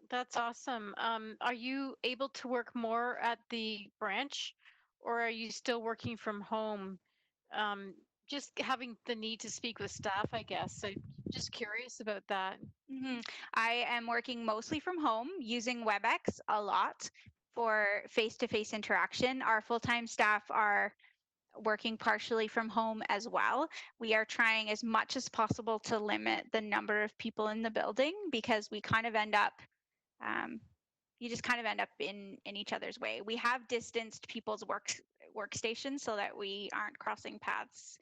That's awesome. Are you able to work more at the branch, or are you still working from home? Just having the need to speak with staff, I guess. I'm just curious about that. I am working mostly from home, using WebEx a lot for face-to-face interaction. Our full-time staff are working partially from home as well. We are trying as much as possible to limit the number of people in the building, because we kind of end up you just kind of end up in each other's way. We have distanced people's workstations so that we aren't crossing paths,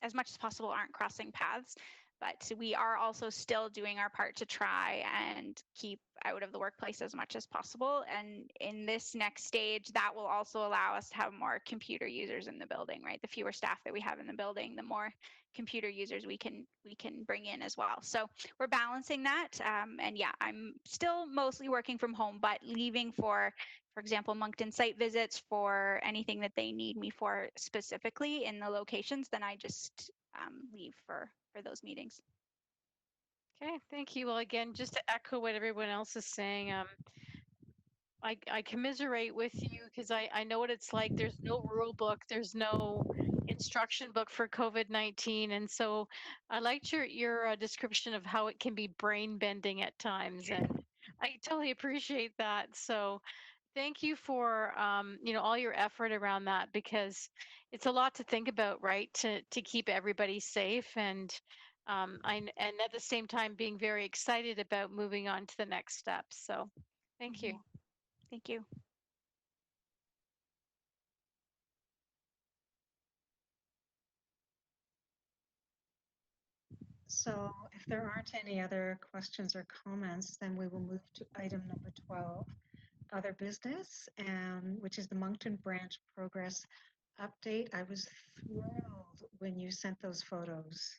as much as possible aren't crossing paths. But we are also still doing our part to try and keep out of the workplace as much as possible. And in this next stage, that will also allow us to have more computer users in the building, right? The fewer staff that we have in the building, the more computer users we can bring in as well. So we're balancing that. And yeah, I'm still mostly working from home, but leaving for example, Moncton site visits, for anything that they need me for specifically in the locations, then I just leave for those meetings. Okay, thank you. Well, again, just to echo what everyone else is saying, I commiserate with you, because I know what it's like. There's no rule book, there's no instruction book for COVID-19, and so I liked your description of how it can be brain bending at times, and I totally appreciate that. So thank you for all your effort around that, because it's a lot to think about, right? To keep everybody safe, and and at the same time being very excited about moving on to the next steps. So thank you. Thank you. So if there aren't any other questions or comments, then we will move to item number 12, other business, which is the Moncton branch progress update. I was thrilled when you sent those photos.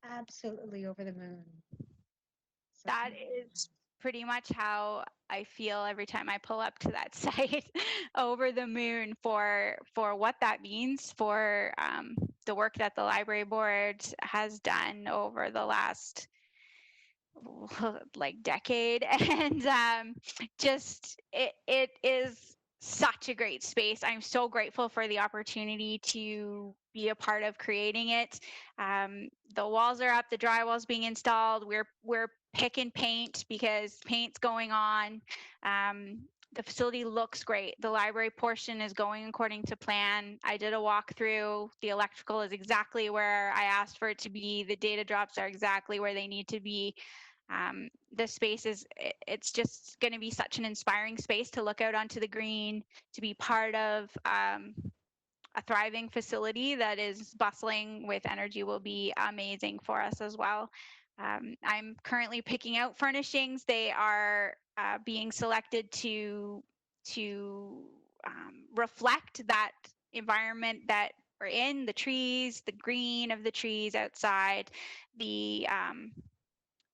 Absolutely over the moon. So That is pretty much how I feel every time I pull up to that site. Over the moon for what that means for the work that the library board has done over the last like decade, and just it is such a great space. I'm so grateful for the opportunity to be a part of creating it. The walls are up, the drywall's being installed. We're picking paint because paint's going on. The facility looks great. The library portion is going according to plan. I did a walkthrough. The electrical is exactly where I asked for it to be. The data drops are exactly where they need to be. The space it's just going to be such an inspiring space to look out onto the green, to be part of a thriving facility that is bustling with energy will be amazing for us as well. I'm currently picking out furnishings. They are being selected to reflect that environment that we're in, the trees, the green of the trees outside, the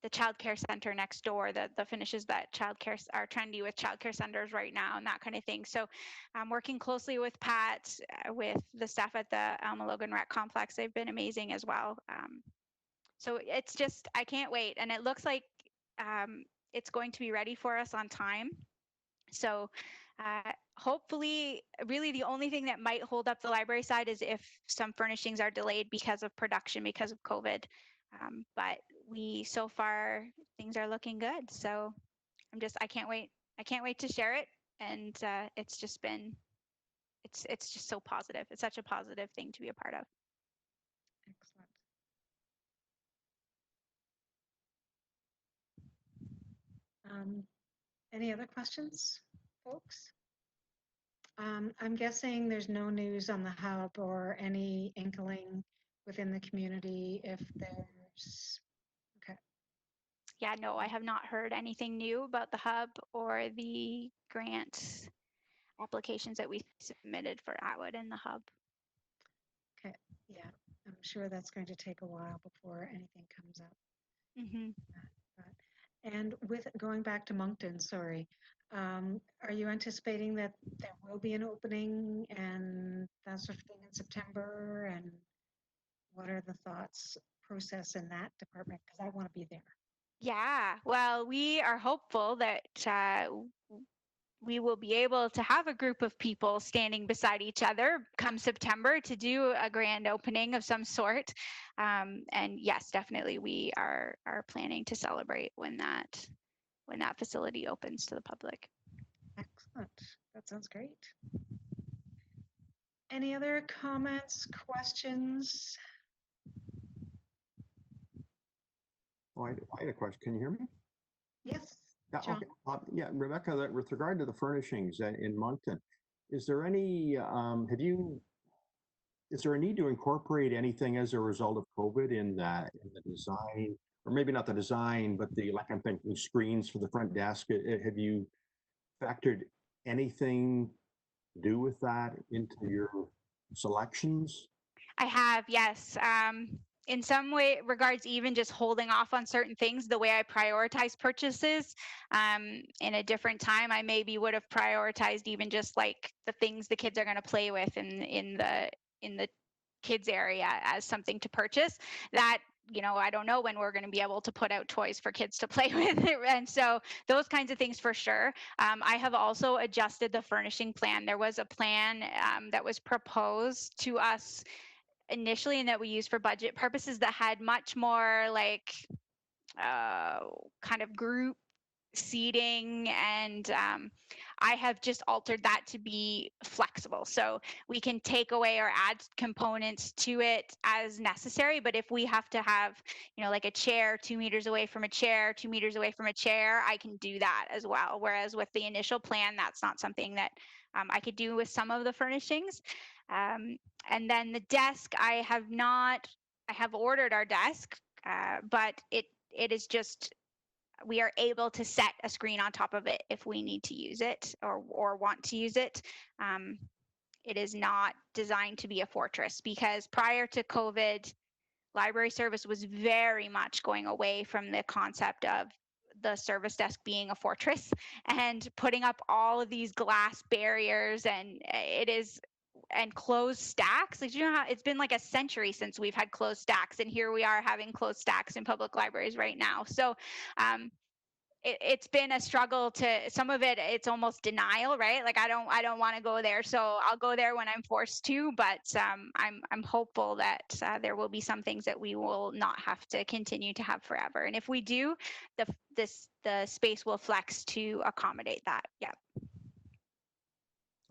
childcare center next door, the finishes that childcare are trendy with childcare centers right now, and that kind of thing. So I'm working closely with Pat, with the staff at the Alma Logan Rec Complex. They've been amazing as well. So it's just, I can't wait. And it looks like it's going to be ready for us on time. So hopefully, really the only thing that might hold up the library side is if some furnishings are delayed because of production, because of COVID. But so far things are looking good. So I can't wait. I can't wait to share it. And it's just so positive. It's such a positive thing to be a part of. excellent. Any other questions, folks? I'm guessing there's no news on the hub or any inkling within the community if there's, okay. yeah, no, I have not heard anything new about the hub or the grant applications that we submitted for Atwood and the hub. Okay, yeah, I'm sure that's going to take a while before anything comes up. Hmm. And with going back to Moncton, sorry, are you anticipating that there will be an opening and that sort of thing in September? And what are the thoughts, process in that department? Because I want to be there. Yeah, well, we are hopeful that we will be able to have a group of people standing beside each other come September to do a grand opening of some sort. And yes, definitely, we are planning to celebrate when that facility opens to the public. Excellent. That sounds great. Any other comments, questions? Oh, I had a question. Can you hear me? Yes, Yeah, John. okay. Yeah, Rebecca, with regard to the furnishings in Moncton, is there any, is there a need to incorporate anything as a result of COVID in the design, or maybe not the design, but like I'm thinking screens for the front desk? Have you factored anything to do with that into your selections? I have, yes. In some way regards, even just holding off on certain things, the way I prioritize purchases, in a different time, I maybe would have prioritized even just like the things the kids are going to play with in the kids area as something to purchase. That, I don't know when we're going to be able to put out toys for kids to play with. And so those kinds of things for sure. I have also adjusted the furnishing plan. There was a plan that was proposed to us initially and that we used for budget purposes that had much more like kind of group seating, and I have just altered that to be flexible, so we can take away or add components to it as necessary. But if we have to have, like a chair 2 meters away from a chair, 2 meters away from a chair, I can do that as well. Whereas with the initial plan, that's not something that I could do with some of the furnishings. And then the desk, I have ordered our desk, but it is just, we are able to set a screen on top of it if we need to use it or want to use it. It is not designed to be a fortress, because prior to COVID, library service was very much going away from the concept of the service desk being a fortress and putting up all of these glass barriers, and closed stacks. Like, how it's been like a century since we've had closed stacks, and here we are having closed stacks in public libraries right now. So it's been a struggle. To some of it, it's almost denial, right? Like, I don't want to go there, so I'll go there when I'm forced to. But I'm hopeful that there will be some things that we will not have to continue to have forever, and if we do, the space will flex to accommodate that. Yeah.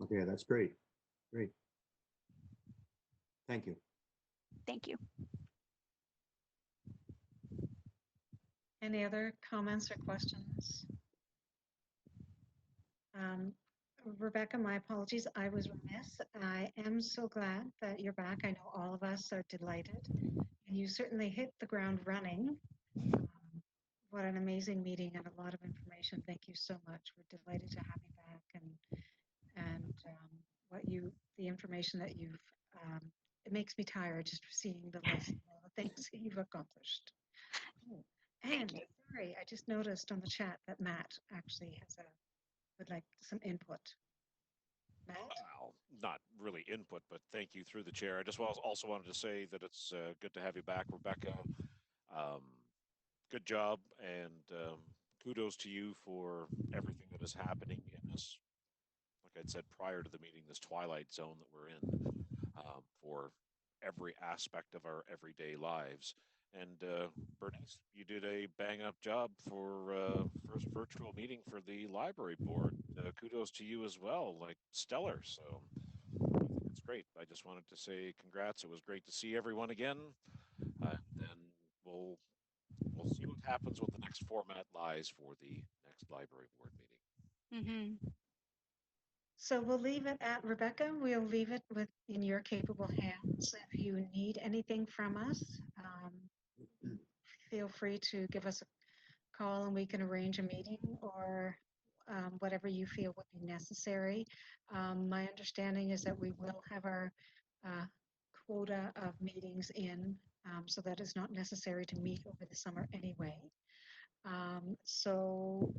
Okay, that's great. Great. Thank you. Thank you. Any other comments or questions? Rebecca, my apologies. I was remiss. I am so glad that you're back. I know all of us are delighted. And you certainly hit the ground running. What an amazing meeting and a lot of information. Thank you so much. We're delighted to have you back, and the information that you've, it makes me tired just seeing the list of all the things that you've accomplished. Oh, and sorry, I just noticed on the chat that Matt actually would like some input. Matt? Well, not really input, but thank you through the chair. I just also wanted to say that it's good to have you back, Rebecca. Good job, and kudos to you for everything that is happening in this, like I'd said prior to the meeting, this twilight zone that we're in, for every aspect of our everyday lives. And Bernice, you did a bang-up job for first virtual meeting for the library board. Kudos to you as well, like stellar. So I think it's great. I just wanted to say congrats. It was great to see everyone again. And then we'll see what happens, what the next format lies for the next library board meeting. Mm-hmm. So we'll leave it at, Rebecca, we'll leave it in your capable hands. If you need anything from us, feel free to give us a call and we can arrange a meeting or whatever you feel would be necessary. My understanding is that we will have our quota of meetings in, so that is not necessary to meet over the summer anyway. So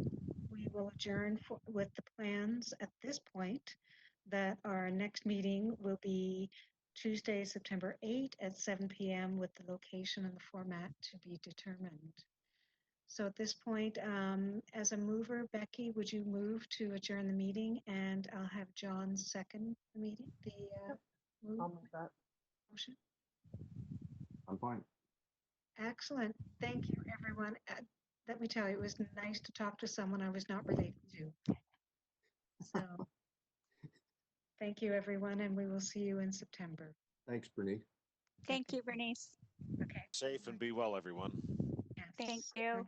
we will adjourn with the plans at this point that our next meeting will be Tuesday, September 8 at 7 p.m. with the location and the format to be determined. So at this point, as a mover, Becky, would you move to adjourn the meeting, and I'll have John second the meeting, move I'll move that. motion. I'm fine. Excellent. Thank you, everyone. Let me tell you, it was nice to talk to someone I was not related to. So thank you, everyone, and we will see you in September. Thanks, Bernice. Thank you, Bernice. Okay. Safe and be well, everyone. Yes. Thank you.